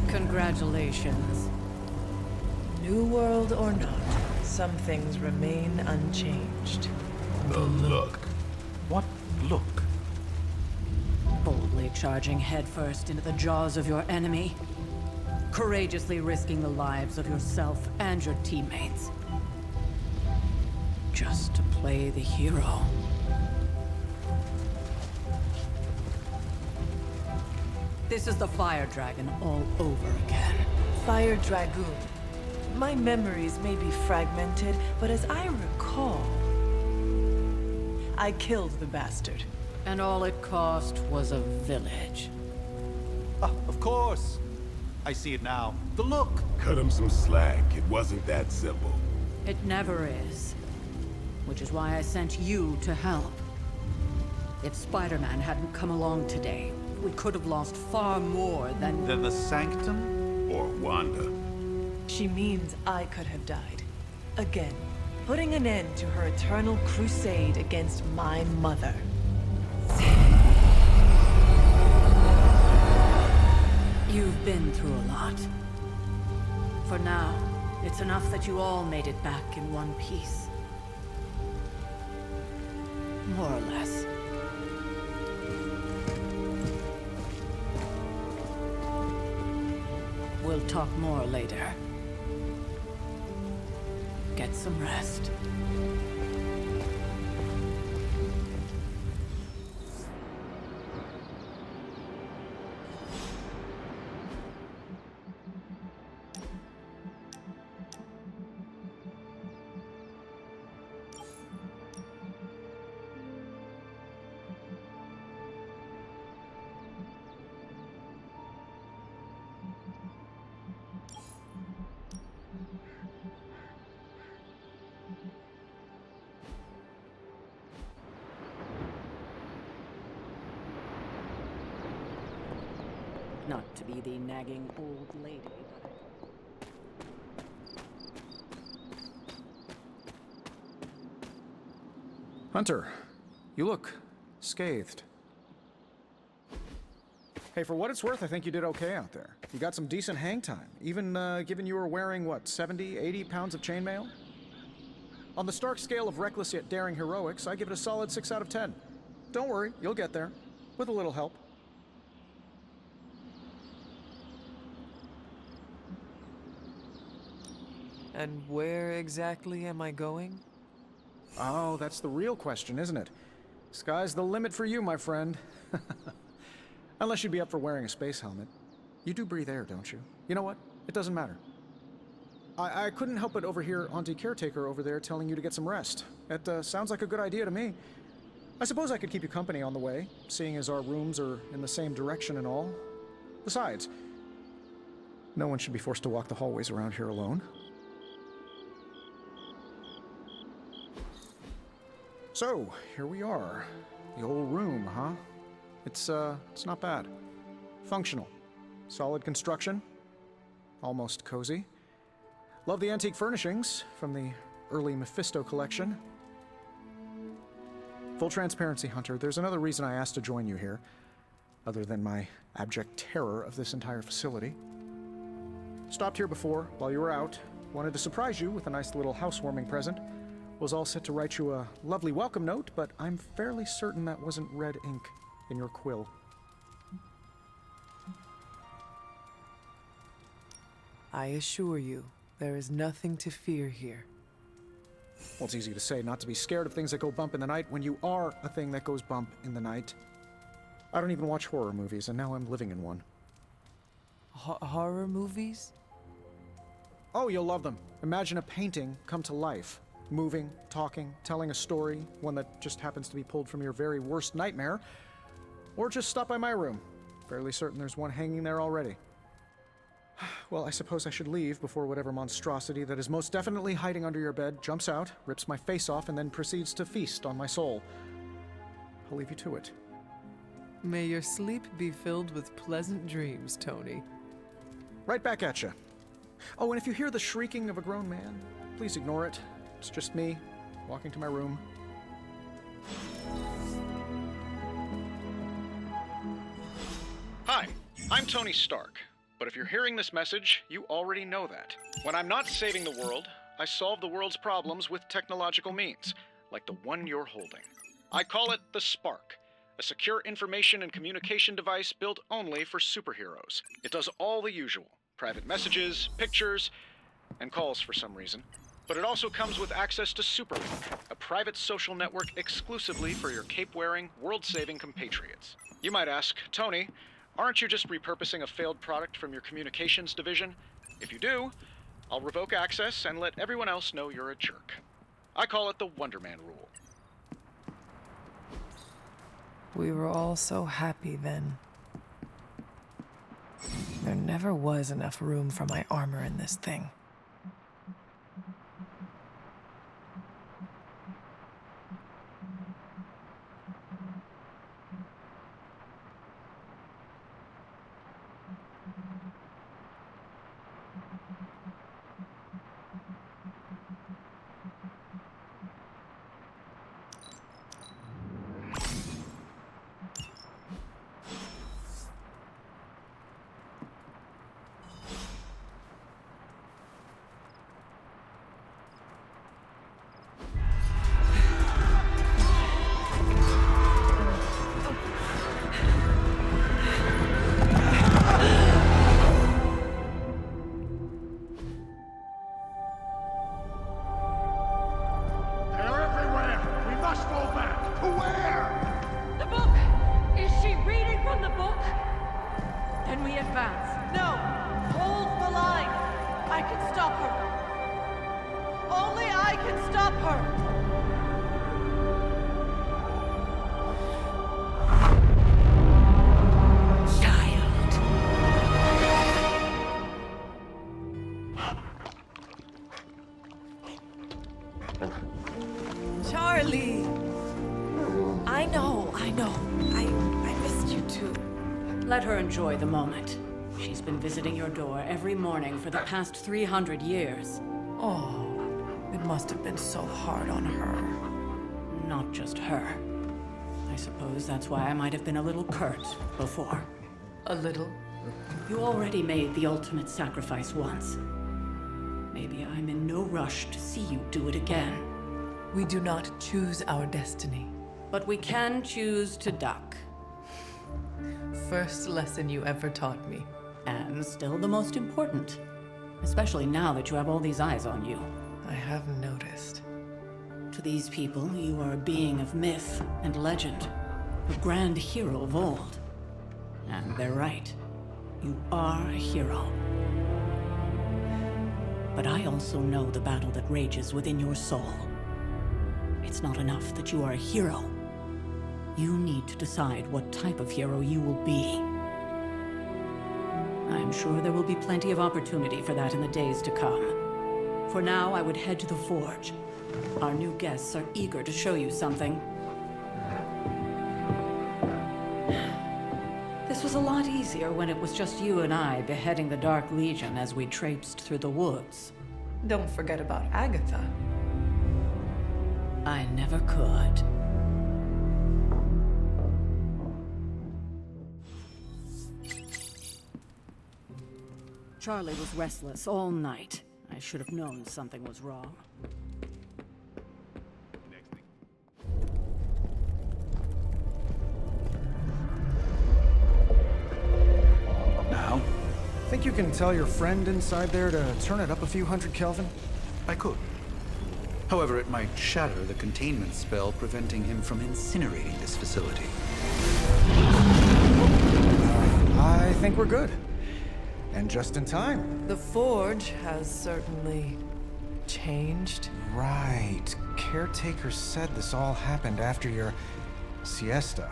Congratulations. New world or not, some things remain unchanged. The look. What look? Boldly charging headfirst into the jaws of your enemy. Courageously risking the lives of yourself and your teammates. Just to play the hero. This is the Fire Dragon all over again. Fire Dragoon. My memories may be fragmented, but as I recall, I killed the bastard. And all it cost was a village. Ah, of course. I see it now. The look. Cut him some slack. It wasn't that simple. It never is. Which is why I sent you to help. If Spider-Man hadn't come along today, we could have lost far more than... The Sanctum? Or Wanda. She means I could have died. Again, putting an end to her eternal crusade against my mother. You've been through a lot. For now, it's enough that you all made it back in one piece. More or less. We'll talk more later. Get some rest. Not to be the nagging old lady, but... Hunter, you look scathed. Hey, for what it's worth, I think you did okay out there. You got some decent hang time, even given you were wearing, what, 70, 80 pounds of chainmail? On the Stark scale of reckless yet daring heroics, I give it a solid 6 out of 10. Don't worry, you'll get there, with a little help. And where exactly am I going? Oh, that's the real question, isn't it? Sky's the limit for you, my friend. Unless you'd be up for wearing a space helmet. You do breathe air, don't you? You know what? It doesn't matter. I couldn't help but overhear Auntie Caretaker over there telling you to get some rest. It sounds like a good idea to me. I suppose I could keep you company on the way, seeing as our rooms are in the same direction and all. Besides, no one should be forced to walk the hallways around here alone. So, here we are. The old room, huh? It's not bad. Functional. Solid construction. Almost cozy. Love the antique furnishings from the early Mephisto collection. Full transparency, Hunter, there's another reason I asked to join you here, other than my abject terror of this entire facility. Stopped here before, while you were out. Wanted to surprise you with a nice little housewarming present. Was all set to write you a lovely welcome note, but I'm fairly certain that wasn't red ink in your quill. I assure you, there is nothing to fear here. Well, it's easy to say not to be scared of things that go bump in the night when you are a thing that goes bump in the night. I don't even watch horror movies, and now I'm living in one. Horror movies? Oh, you'll love them. Imagine a painting come to life. Moving, talking, telling a story, one that just happens to be pulled from your very worst nightmare. Or just stop by my room. Fairly certain there's one hanging there already. Well, I suppose I should leave before whatever monstrosity that is most definitely hiding under your bed jumps out, rips my face off, and then proceeds to feast on my soul. I'll leave you to it. May your sleep be filled with pleasant dreams, Tony. Right back at you. Oh, and if you hear the shrieking of a grown man, please ignore it. It's just me, walking to my room. Hi, I'm Tony Stark. But if you're hearing this message, you already know that. When I'm not saving the world, I solve the world's problems with technological means, like the one you're holding. I call it the Spark, a secure information and communication device built only for superheroes. It does all the usual, private messages, pictures, and calls for some reason. But it also comes with access to Superlink, a private social network exclusively for your cape-wearing, world-saving compatriots. You might ask, Tony, aren't you just repurposing a failed product from your communications division? If you do, I'll revoke access and let everyone else know you're a jerk. I call it the Wonder Man rule. We were all so happy then. There never was enough room for my armor in this thing. Charlie! I know. I missed you too. Let her enjoy the moment. She's been visiting your door every morning for the past 300 years. Oh, it must have been so hard on her. not just her. I suppose that's why I might have been a little curt before. A little? You already made the ultimate sacrifice once. Maybe I'm in no rush to see you do it again. We do not choose our destiny. But we can choose to duck. First lesson you ever taught me. And still the most important. Especially now that you have all these eyes on you. I have noticed. To these people, you are a being of myth and legend. A grand hero of old. And they're right. You are a hero. But I also know the battle that rages within your soul. It's not enough that you are a hero. You need to decide what type of hero you will be. I'm sure there will be plenty of opportunity for that in the days to come. For now, I would head to the Forge. Our new guests are eager to show you something. This was a lot easier when it was just you and I beheading the Dark Legion as we traipsed through the woods. Don't forget about Agatha. I never could. Charlie was restless all night. I should have known something was wrong. Now? Think you can tell your friend inside there to turn it up a few hundred Kelvin? I could. However, it might shatter the containment spell preventing him from incinerating this facility. I think we're good. And just in time. The Forge has certainly changed. Right. Caretaker said this all happened after your siesta.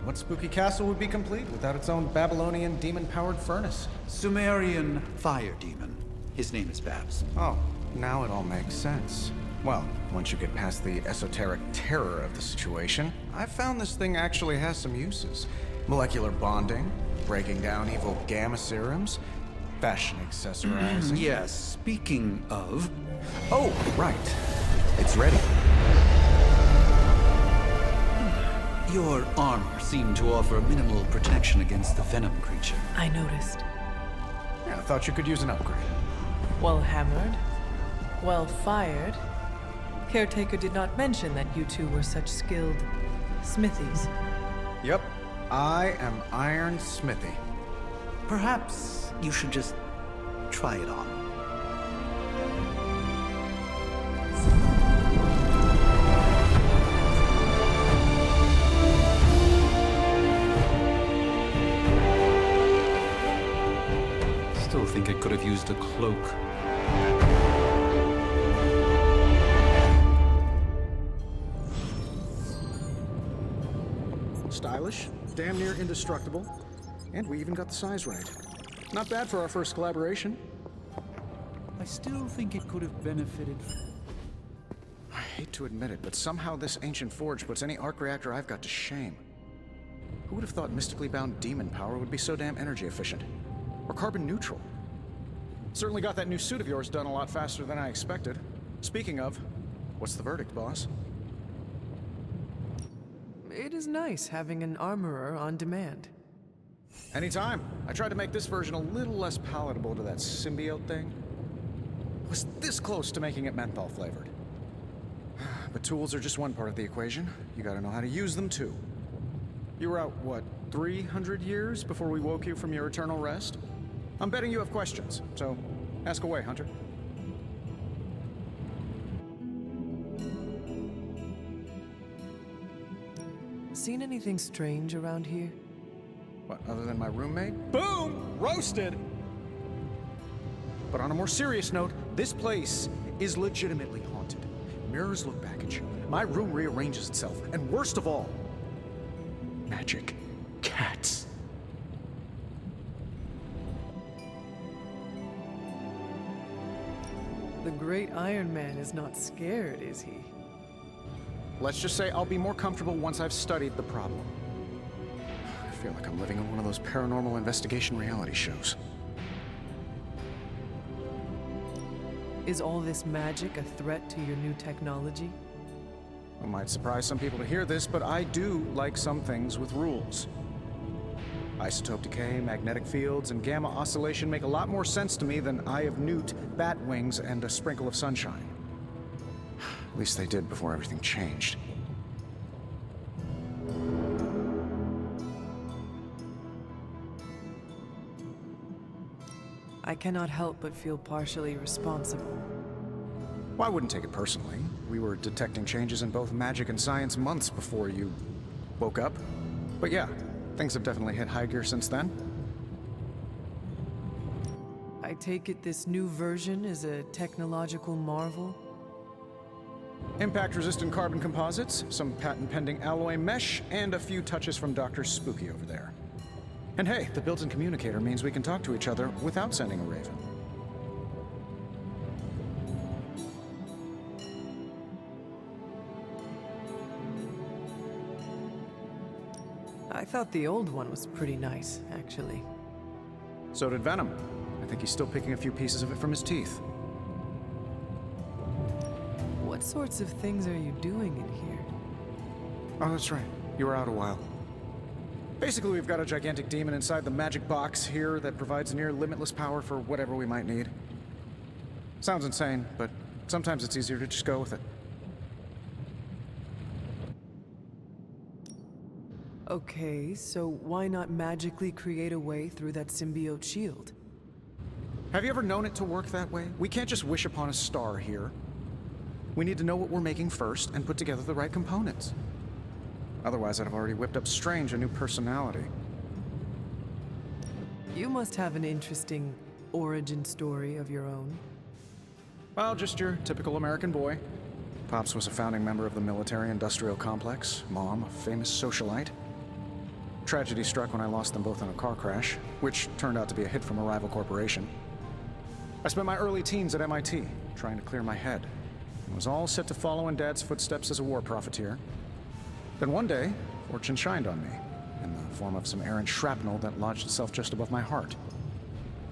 What spooky castle would be complete without its own Babylonian demon-powered furnace? Sumerian fire demon. His name is Babs. Oh, now it all makes sense. Well, once you get past the esoteric terror of the situation, I've found this thing actually has some uses. Molecular bonding, breaking down evil gamma serums, fashion accessorizing. Yes, speaking of... Oh, right. It's ready. Your armor seemed to offer minimal protection against the venom creature. I noticed. Yeah, I thought you could use an upgrade. Well hammered. Well fired. Caretaker did not mention that you two were such skilled smithies. Yep. I am Iron Smithy. Perhaps you should just try it on. Still think it could have used a cloak. Stylish, damn near indestructible, and we even got the size right. Not bad for our first collaboration. I still think it could have benefited. I hate to admit it, but somehow this ancient forge puts any arc reactor I've got to shame. Who would have thought mystically bound demon power would be so damn energy efficient? Or carbon neutral? Certainly got that new suit of yours done a lot faster than I expected. Speaking of, what's the verdict, boss? It is nice having an armorer on demand. Anytime. I tried to make this version a little less palatable to that symbiote thing. I was this close to making it menthol flavored. But tools are just one part of the equation. You gotta know how to use them too. You were out, what, 300 years before we woke you from your eternal rest? I'm betting you have questions, so ask away, Hunter. Seen anything strange around here? What, other than my roommate? Boom! Roasted! But on a more serious note, this place is legitimately haunted. Mirrors look back at you. My room rearranges itself. And worst of all, magic cats. The great Iron Man is not scared, is he? Let's just say I'll be more comfortable once I've studied the problem. I feel like I'm living in one of those paranormal investigation reality shows. Is all this magic a threat to your new technology? It might surprise some people to hear this, but I do like some things with rules. Isotope decay, magnetic fields, and gamma oscillation make a lot more sense to me than Eye of Newt, bat wings, and a sprinkle of sunshine. At least they did before everything changed. I cannot help but feel partially responsible. Well, I wouldn't take it personally. We were detecting changes in both magic and science months before you woke up. But yeah, things have definitely hit high gear since then. I take it this new version is a technological marvel? Impact-resistant carbon composites, some patent-pending alloy mesh, and a few touches from Dr. Spooky over there. And hey, the built-in communicator means we can talk to each other without sending a raven. I thought the old one was pretty nice, actually. So did Venom. I think he's still picking a few pieces of it from his teeth. What sorts of things are you doing in here? Oh, that's right. You were out a while. Basically, we've got a gigantic demon inside the magic box here that provides near limitless power for whatever we might need. Sounds insane, but sometimes it's easier to just go with it. Okay, so why not magically create a way through that symbiote shield? Have you ever known it to work that way? We can't just wish upon a star here. We need to know what we're making first and put together the right components. Otherwise, I'd have already whipped up Strange a new personality. You must have an interesting origin story of your own. Well, just your typical American boy. Pops was a founding member of the military-industrial complex. Mom, a famous socialite. Tragedy struck when I lost them both in a car crash, which turned out to be a hit from a rival corporation. I spent my early teens at MIT, trying to clear my head, and was all set to follow in Dad's footsteps as a war profiteer. Then one day, fortune shined on me, in the form of some errant shrapnel that lodged itself just above my heart.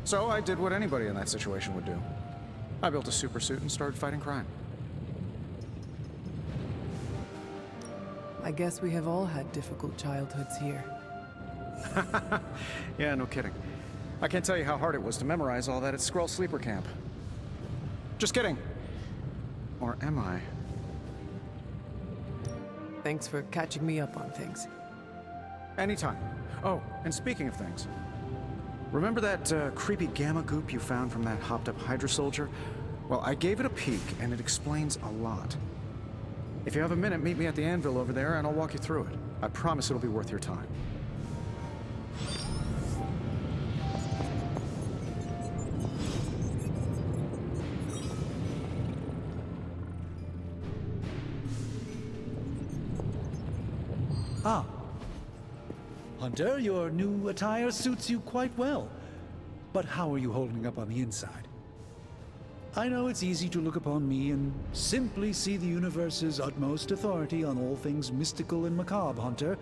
So I did what anybody in that situation would do. I built a supersuit and started fighting crime. I guess we have all had difficult childhoods here. Yeah, no kidding. I can't tell you how hard it was to memorize all that at Skrull Sleeper Camp. Just kidding. Or am I? Thanks for catching me up on things. Anytime. Oh, and speaking of things, remember that creepy gamma goop you found from that hopped-up Hydra soldier? Well, I gave it a peek, and it explains a lot. If you have a minute, meet me at the anvil over there, and I'll walk you through it. I promise it'll be worth your time. Ah. Hunter, your new attire suits you quite well. But how are you holding up on the inside? I know it's easy to look upon me and simply see the universe's utmost authority on all things mystical and macabre, Hunter.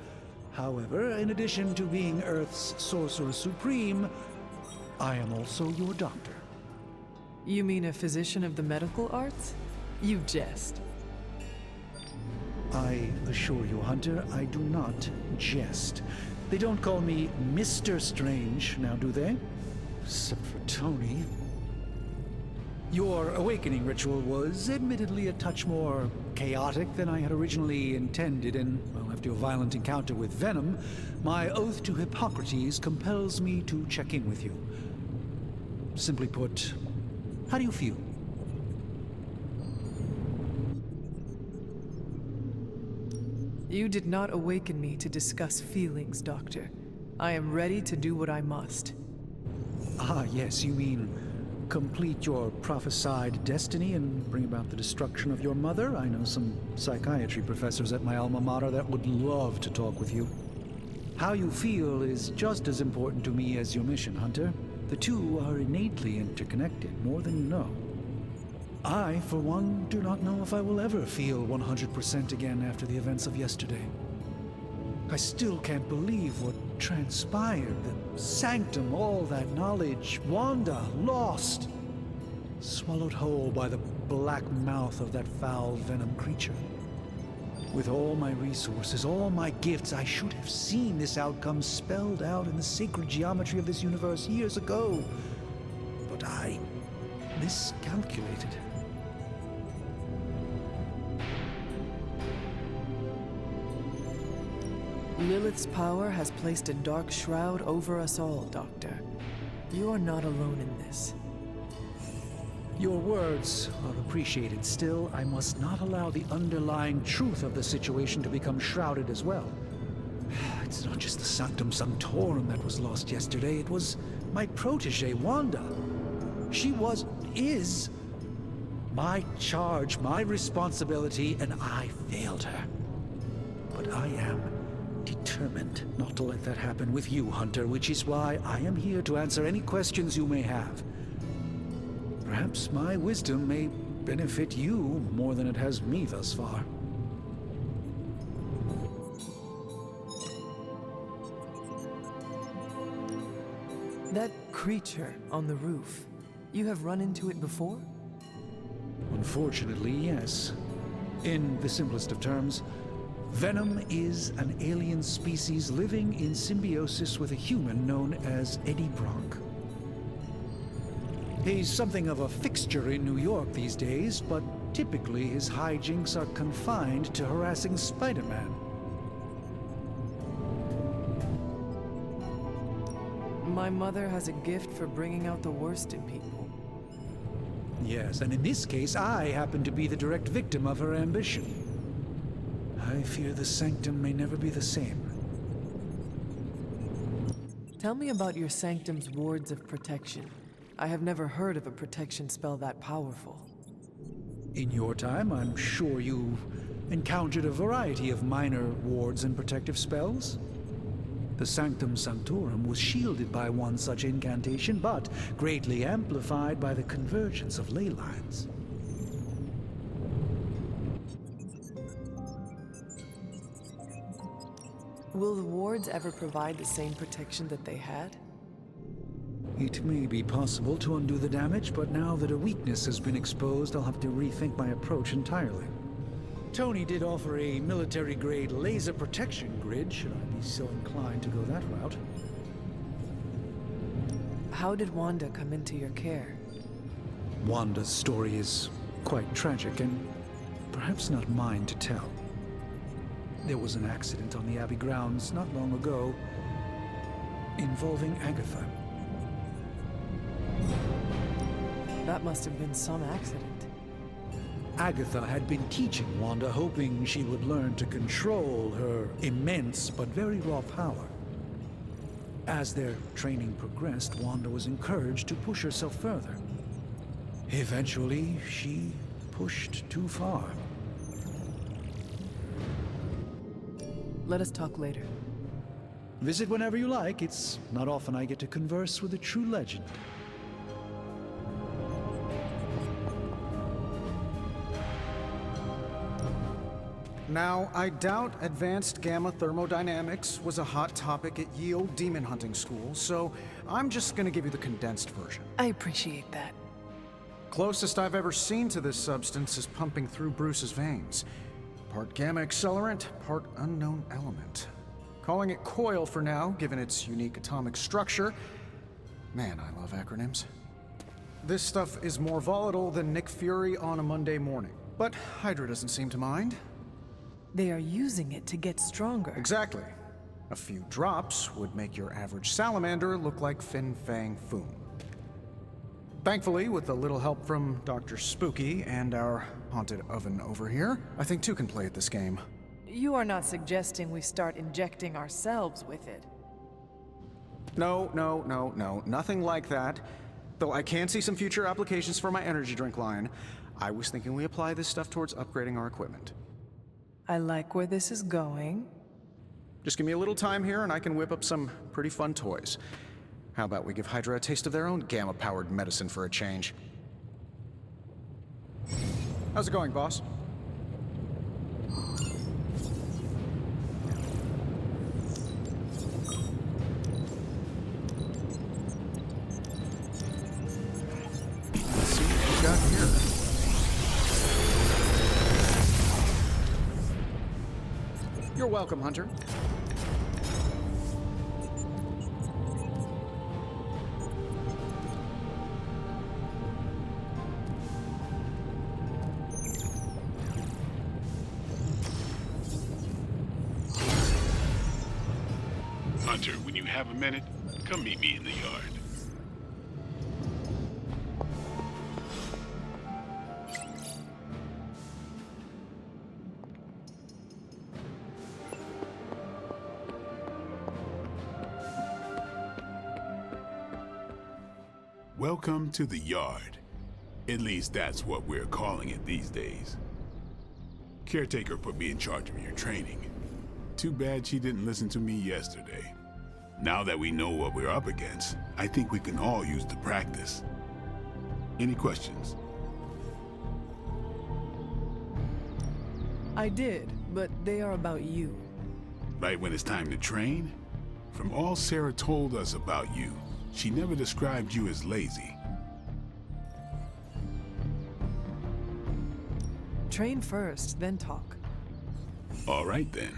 However, in addition to being Earth's Sorcerer Supreme, I am also your doctor. You mean a physician of the medical arts? You jest. I assure you, Hunter, I do not jest. They don't call me Mr. Strange, now do they? Except for Tony. Your awakening ritual was admittedly a touch more chaotic than I had originally intended, and, well, after your violent encounter with Venom, my oath to Hippocrates compels me to check in with you. Simply put, how do you feel? You did not awaken me to discuss feelings, Doctor. I am ready to do what I must. Ah, yes, you mean complete your prophesied destiny and bring about the destruction of your mother? I know some psychiatry professors at my alma mater that would love to talk with you. How you feel is just as important to me as your mission, Hunter. The two are innately interconnected, more than you know. I, for one, do not know if I will ever feel 100% again after the events of yesterday. I still can't believe what transpired. The sanctum, all that knowledge, Wanda, lost. Swallowed whole by the black mouth of that foul venom creature. With all my resources, all my gifts, I should have seen this outcome spelled out in the sacred geometry of this universe years ago. But I miscalculated. Lilith's power has placed a dark shroud over us all, Doctor. You are not alone in this. Your words are appreciated. Still, I must not allow the underlying truth of the situation to become shrouded as well. It's not just the Sanctum Sanctorum that was lost yesterday. It was my protege, Wanda. She is my charge, my responsibility, and I failed her. But I am determined not to let that happen with you, Hunter, which is why I am here to answer any questions you may have. Perhaps my wisdom may benefit you more than it has me thus far. That creature on the roof, you have run into it before? Unfortunately, yes. In the simplest of terms, Venom is an alien species living in symbiosis with a human known as Eddie Brock. He's something of a fixture in New York these days, but typically his hijinks are confined to harassing Spider-Man. My mother has a gift for bringing out the worst in people. Yes, and in this case, I happen to be the direct victim of her ambition. I fear the Sanctum may never be the same. Tell me about your Sanctum's wards of protection. I have never heard of a protection spell that powerful. In your time, I'm sure you encountered a variety of minor wards and protective spells. The Sanctum Sanctorum was shielded by one such incantation, but greatly amplified by the convergence of ley lines. Will the wards ever provide the same protection that they had? It may be possible to undo the damage, but now that a weakness has been exposed, I'll have to rethink my approach entirely. Tony did offer a military-grade laser protection grid, should I be so inclined to go that route. How did Wanda come into your care? Wanda's story is quite tragic, and perhaps not mine to tell. There was an accident on the Abbey grounds not long ago involving Agatha. That must have been some accident. Agatha had been teaching Wanda, hoping she would learn to control her immense but very raw power. As their training progressed, Wanda was encouraged to push herself further. Eventually, she pushed too far. Let us talk later. Visit whenever you like. It's not often I get to converse with a true legend. Now, I doubt advanced gamma thermodynamics was a hot topic at Yield Demon Hunting School, so I'm just gonna give you the condensed version. I appreciate that. Closest I've ever seen to this substance is pumping through Bruce's veins. Part gamma accelerant, part unknown element. Calling it coil for now, given its unique atomic structure. Man, I love acronyms. This stuff is more volatile than Nick Fury on a Monday morning, but Hydra doesn't seem to mind. They are using it to get stronger. Exactly. A few drops would make your average salamander look like Fin Fang Foom. Thankfully, with a little help from Dr. Spooky and our haunted oven over here, I think two can play at this game. You are not suggesting we start injecting ourselves with it. No, nothing like that. Though I can see some future applications for my energy drink line. I was thinking we apply this stuff towards upgrading our equipment. I like where this is going. Just give me a little time here and I can whip up some pretty fun toys. How about we give Hydra a taste of their own gamma-powered medicine for a change? How's it going, boss? Let's see what we got here. You're welcome, Hunter. Hunter, when you have a minute, come meet me in the yard. Welcome to the yard. At least that's what we're calling it these days. Caretaker put me in charge of your training. Too bad she didn't listen to me yesterday. Now that we know what we're up against, I think we can all use the practice. Any questions? I did, but they are about you. Right when it's time to train? From all Sarah told us about you, she never described you as lazy. Train first, then talk. All right then.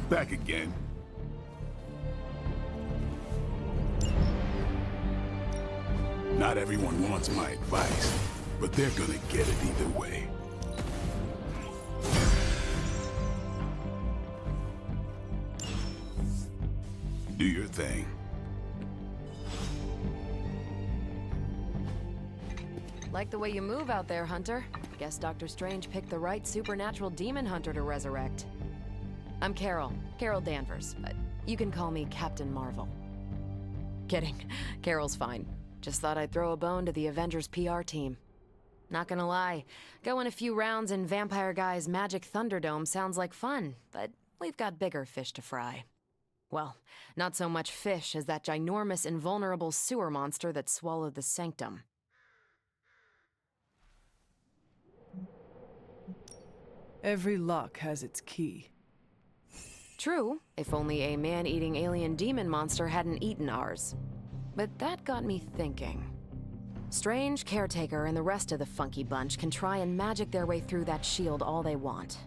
Back again. Not everyone wants my advice, but they're gonna get it either way. Do your thing. Like the way you move out there, Hunter. Guess Dr. Strange picked the right supernatural demon hunter to resurrect. I'm Carol Danvers, but you can call me Captain Marvel. Kidding, Carol's fine. Just thought I'd throw a bone to the Avengers PR team. Not gonna lie, going a few rounds in Vampire Guy's Magic Thunderdome sounds like fun, but we've got bigger fish to fry. Well, not so much fish as that ginormous invulnerable sewer monster that swallowed the Sanctum. Every lock has its key. True, if only a man-eating alien demon monster hadn't eaten ours. But that got me thinking. Strange, Caretaker, and the rest of the funky bunch can try and magic their way through that shield all they want.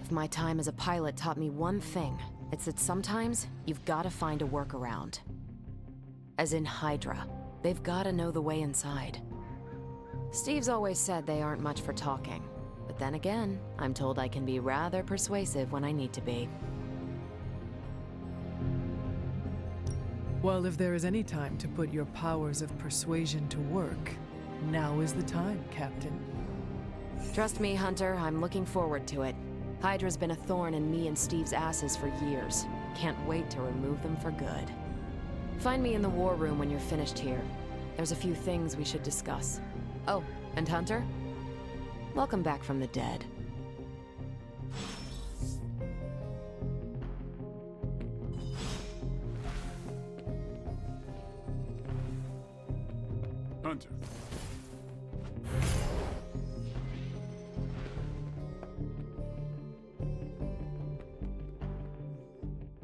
If my time as a pilot taught me one thing, it's that sometimes you've gotta find a workaround. As in Hydra, they've gotta know the way inside. Steve's always said they aren't much for talking. But then again, I'm told I can be rather persuasive when I need to be. Well, if there is any time to put your powers of persuasion to work, now is the time, Captain. Trust me, Hunter, I'm looking forward to it. Hydra's been a thorn in me and Steve's asses for years. Can't wait to remove them for good. Find me in the war room when you're finished here. There's a few things we should discuss. Oh, and Hunter? Welcome back from the dead. Hunter.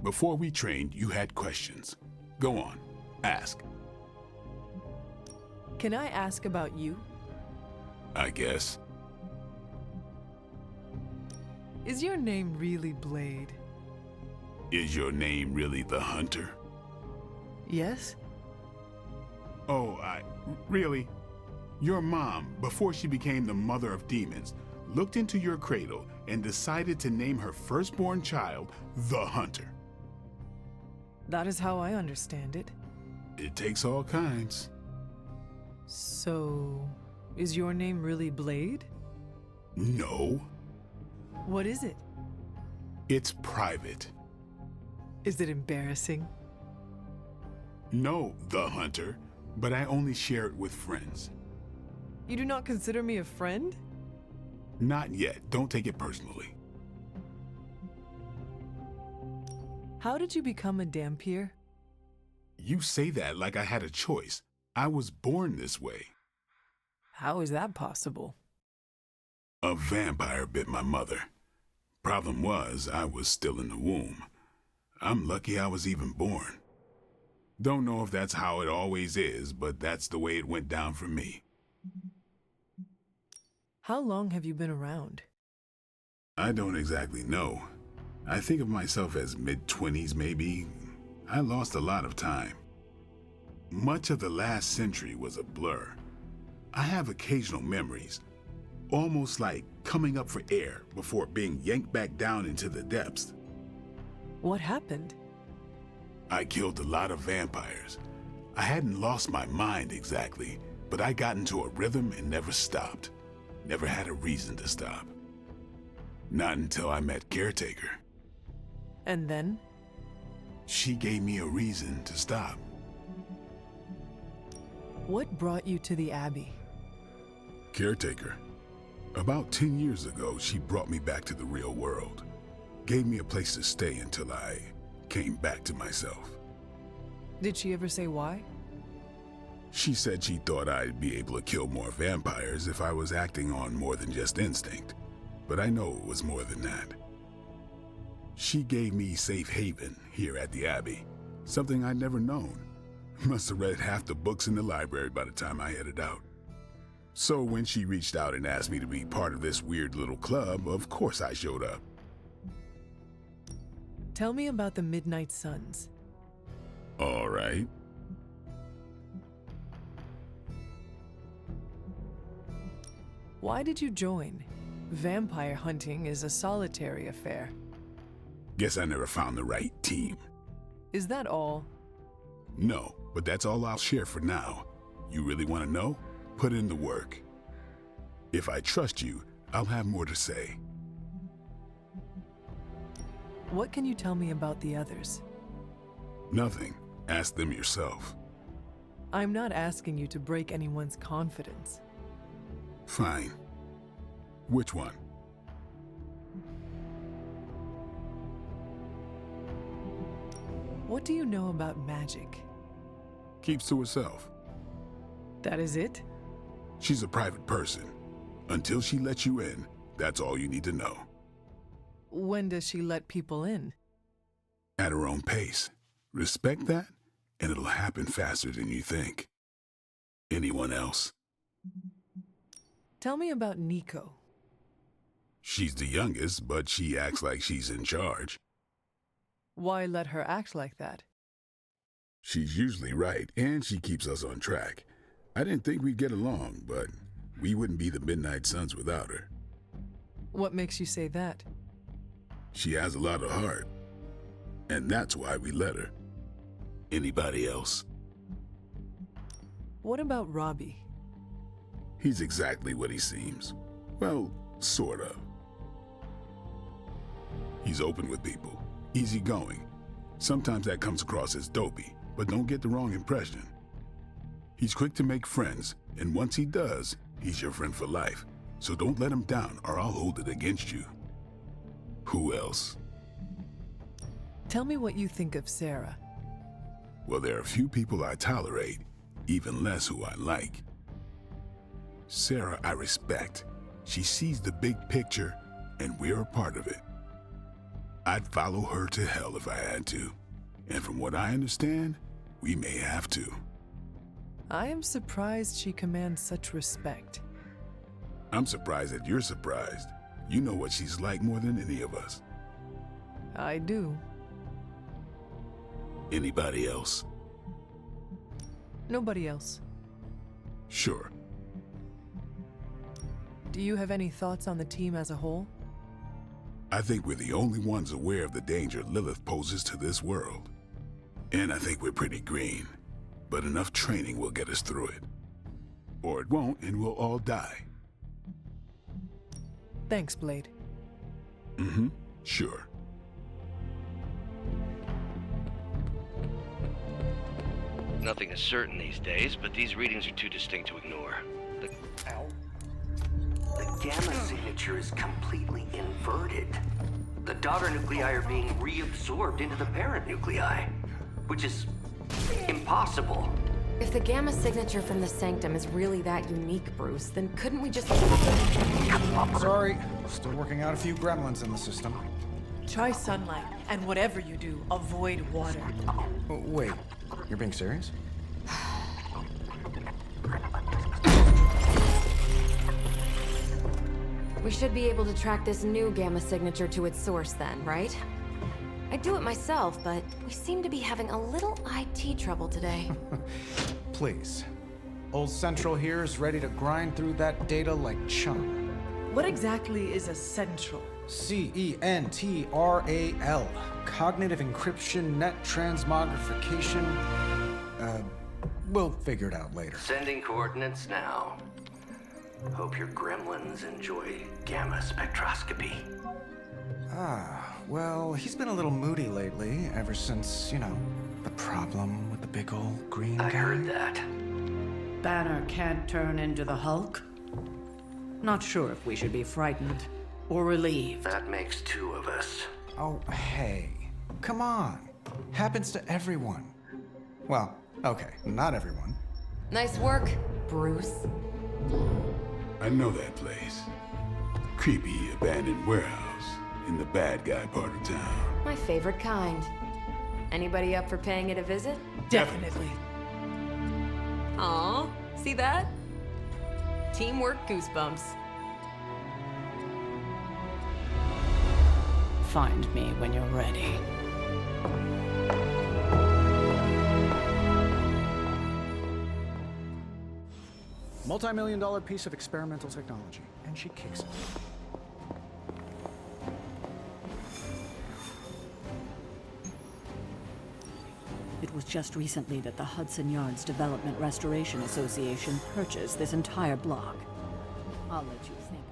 Before we trained, you had questions. Go on, ask. Can I ask about you? I guess. Is your name really Blade? Is your name really the Hunter? Yes? Oh, really? Your mom, before she became the mother of demons, looked into your cradle and decided to name her firstborn child the Hunter. That is how I understand it. It takes all kinds. So, is your name really Blade? No. What is it? It's private. Is it embarrassing? No, the Hunter, but I only share it with friends. You do not consider me a friend? Not yet. Don't take it personally. How did you become a Dampier? You say that like I had a choice. I was born this way. How is that possible? A vampire bit my mother. Problem was, I was still in the womb. I'm lucky I was even born. Don't know if that's how it always is, but that's the way it went down for me. How long have you been around? I don't exactly know. I think of myself as mid-20s, maybe. I lost a lot of time. Much of the last century was a blur. I have occasional memories, almost like coming up for air before being yanked back down into the depths. What happened? I killed a lot of vampires. I hadn't lost my mind exactly, but I got into a rhythm and never stopped. Never had a reason to stop. Not until I met Caretaker. And then? She gave me a reason to stop. What brought you to the Abbey? Caretaker. About 10 years ago, she brought me back to the real world. Gave me a place to stay until I came back to myself. Did she ever say why? She said she thought I'd be able to kill more vampires if I was acting on more than just instinct. But I know it was more than that. She gave me safe haven here at the Abbey, something I'd never known. Must have read half the books in the library by the time I headed out. So when she reached out and asked me to be part of this weird little club, of course I showed up. Tell me about the Midnight Suns. All right. Why did you join? Vampire hunting is a solitary affair. Guess I never found the right team. Is that all? No, but that's all I'll share for now. You really want to know? Put in the work. If I trust you, I'll have more to say. What can you tell me about the others? Nothing. Ask them yourself. I'm not asking you to break anyone's confidence. Fine. Which one? What do you know about magic? Keeps to herself. That is it? She's a private person. Until she lets you in, that's all you need to know. When does she let people in? At her own pace. Respect that, and it'll happen faster than you think. Anyone else? Tell me about Nico. She's the youngest, but she acts like she's in charge. Why let her act like that? She's usually right, and she keeps us on track. I didn't think we'd get along, but we wouldn't be the Midnight Suns without her. What makes you say that? She has a lot of heart, and that's why we let her. Anybody else? What about Robbie? He's exactly what he seems. Well, sort of. He's open with people, easygoing. Sometimes that comes across as dopey, but don't get the wrong impression. He's quick to make friends, and once he does, he's your friend for life. So don't let him down, or I'll hold it against you. Who else? Tell me what you think of Sarah. Well, there are a few people I tolerate, even less who I like. Sarah I respect. She sees the big picture, and we're a part of it. I'd follow her to hell if I had to. And from what I understand, we may have to. I am surprised she commands such respect. I'm surprised that you're surprised. You know what she's like more than any of us. I do. Anybody else? Nobody else. Sure. Do you have any thoughts on the team as a whole? I think we're the only ones aware of the danger Lilith poses to this world. And I think we're pretty green. But enough training will get us through it. Or it won't, and we'll all die. Thanks, Blade. Mm-hmm. Sure. Nothing is certain these days, but these readings are too distinct to ignore. The gamma signature is completely inverted. The daughter nuclei are being reabsorbed into the parent nuclei, which is impossible. If the gamma signature from the Sanctum is really that unique, Bruce, then couldn't we just... Sorry, still working out a few gremlins in the system. Try sunlight, and whatever you do, avoid water. Wait, You're being serious? We should be able to track this new gamma signature to its source then, right? I'd do it myself, but we seem to be having a little IT trouble today. Please. Old Central here is ready to grind through that data like chum. What exactly is a central? CENTRAL. Cognitive encryption, net transmogrification. We'll figure it out later. Sending coordinates now. Hope your gremlins enjoy gamma spectroscopy. Ah, well, he's been a little moody lately, ever since, you know, the problem with the big old green guy. I heard that. Banner can't turn into the Hulk? Not sure if we should be frightened or relieved. That makes two of us. Oh, hey. Come on. Happens to everyone. Well, okay, not everyone. Nice work, Bruce. I know that place. Creepy abandoned warehouse in the bad guy part of town. My favorite kind. Anybody up for paying it a visit? Definitely. Aw, see that? Teamwork goosebumps. Find me when you're ready. Multi-million-dollar piece of experimental technology, and she kicks it. It was just recently that the Hudson Yards Development Restoration Association purchased this entire block. I'll let you think.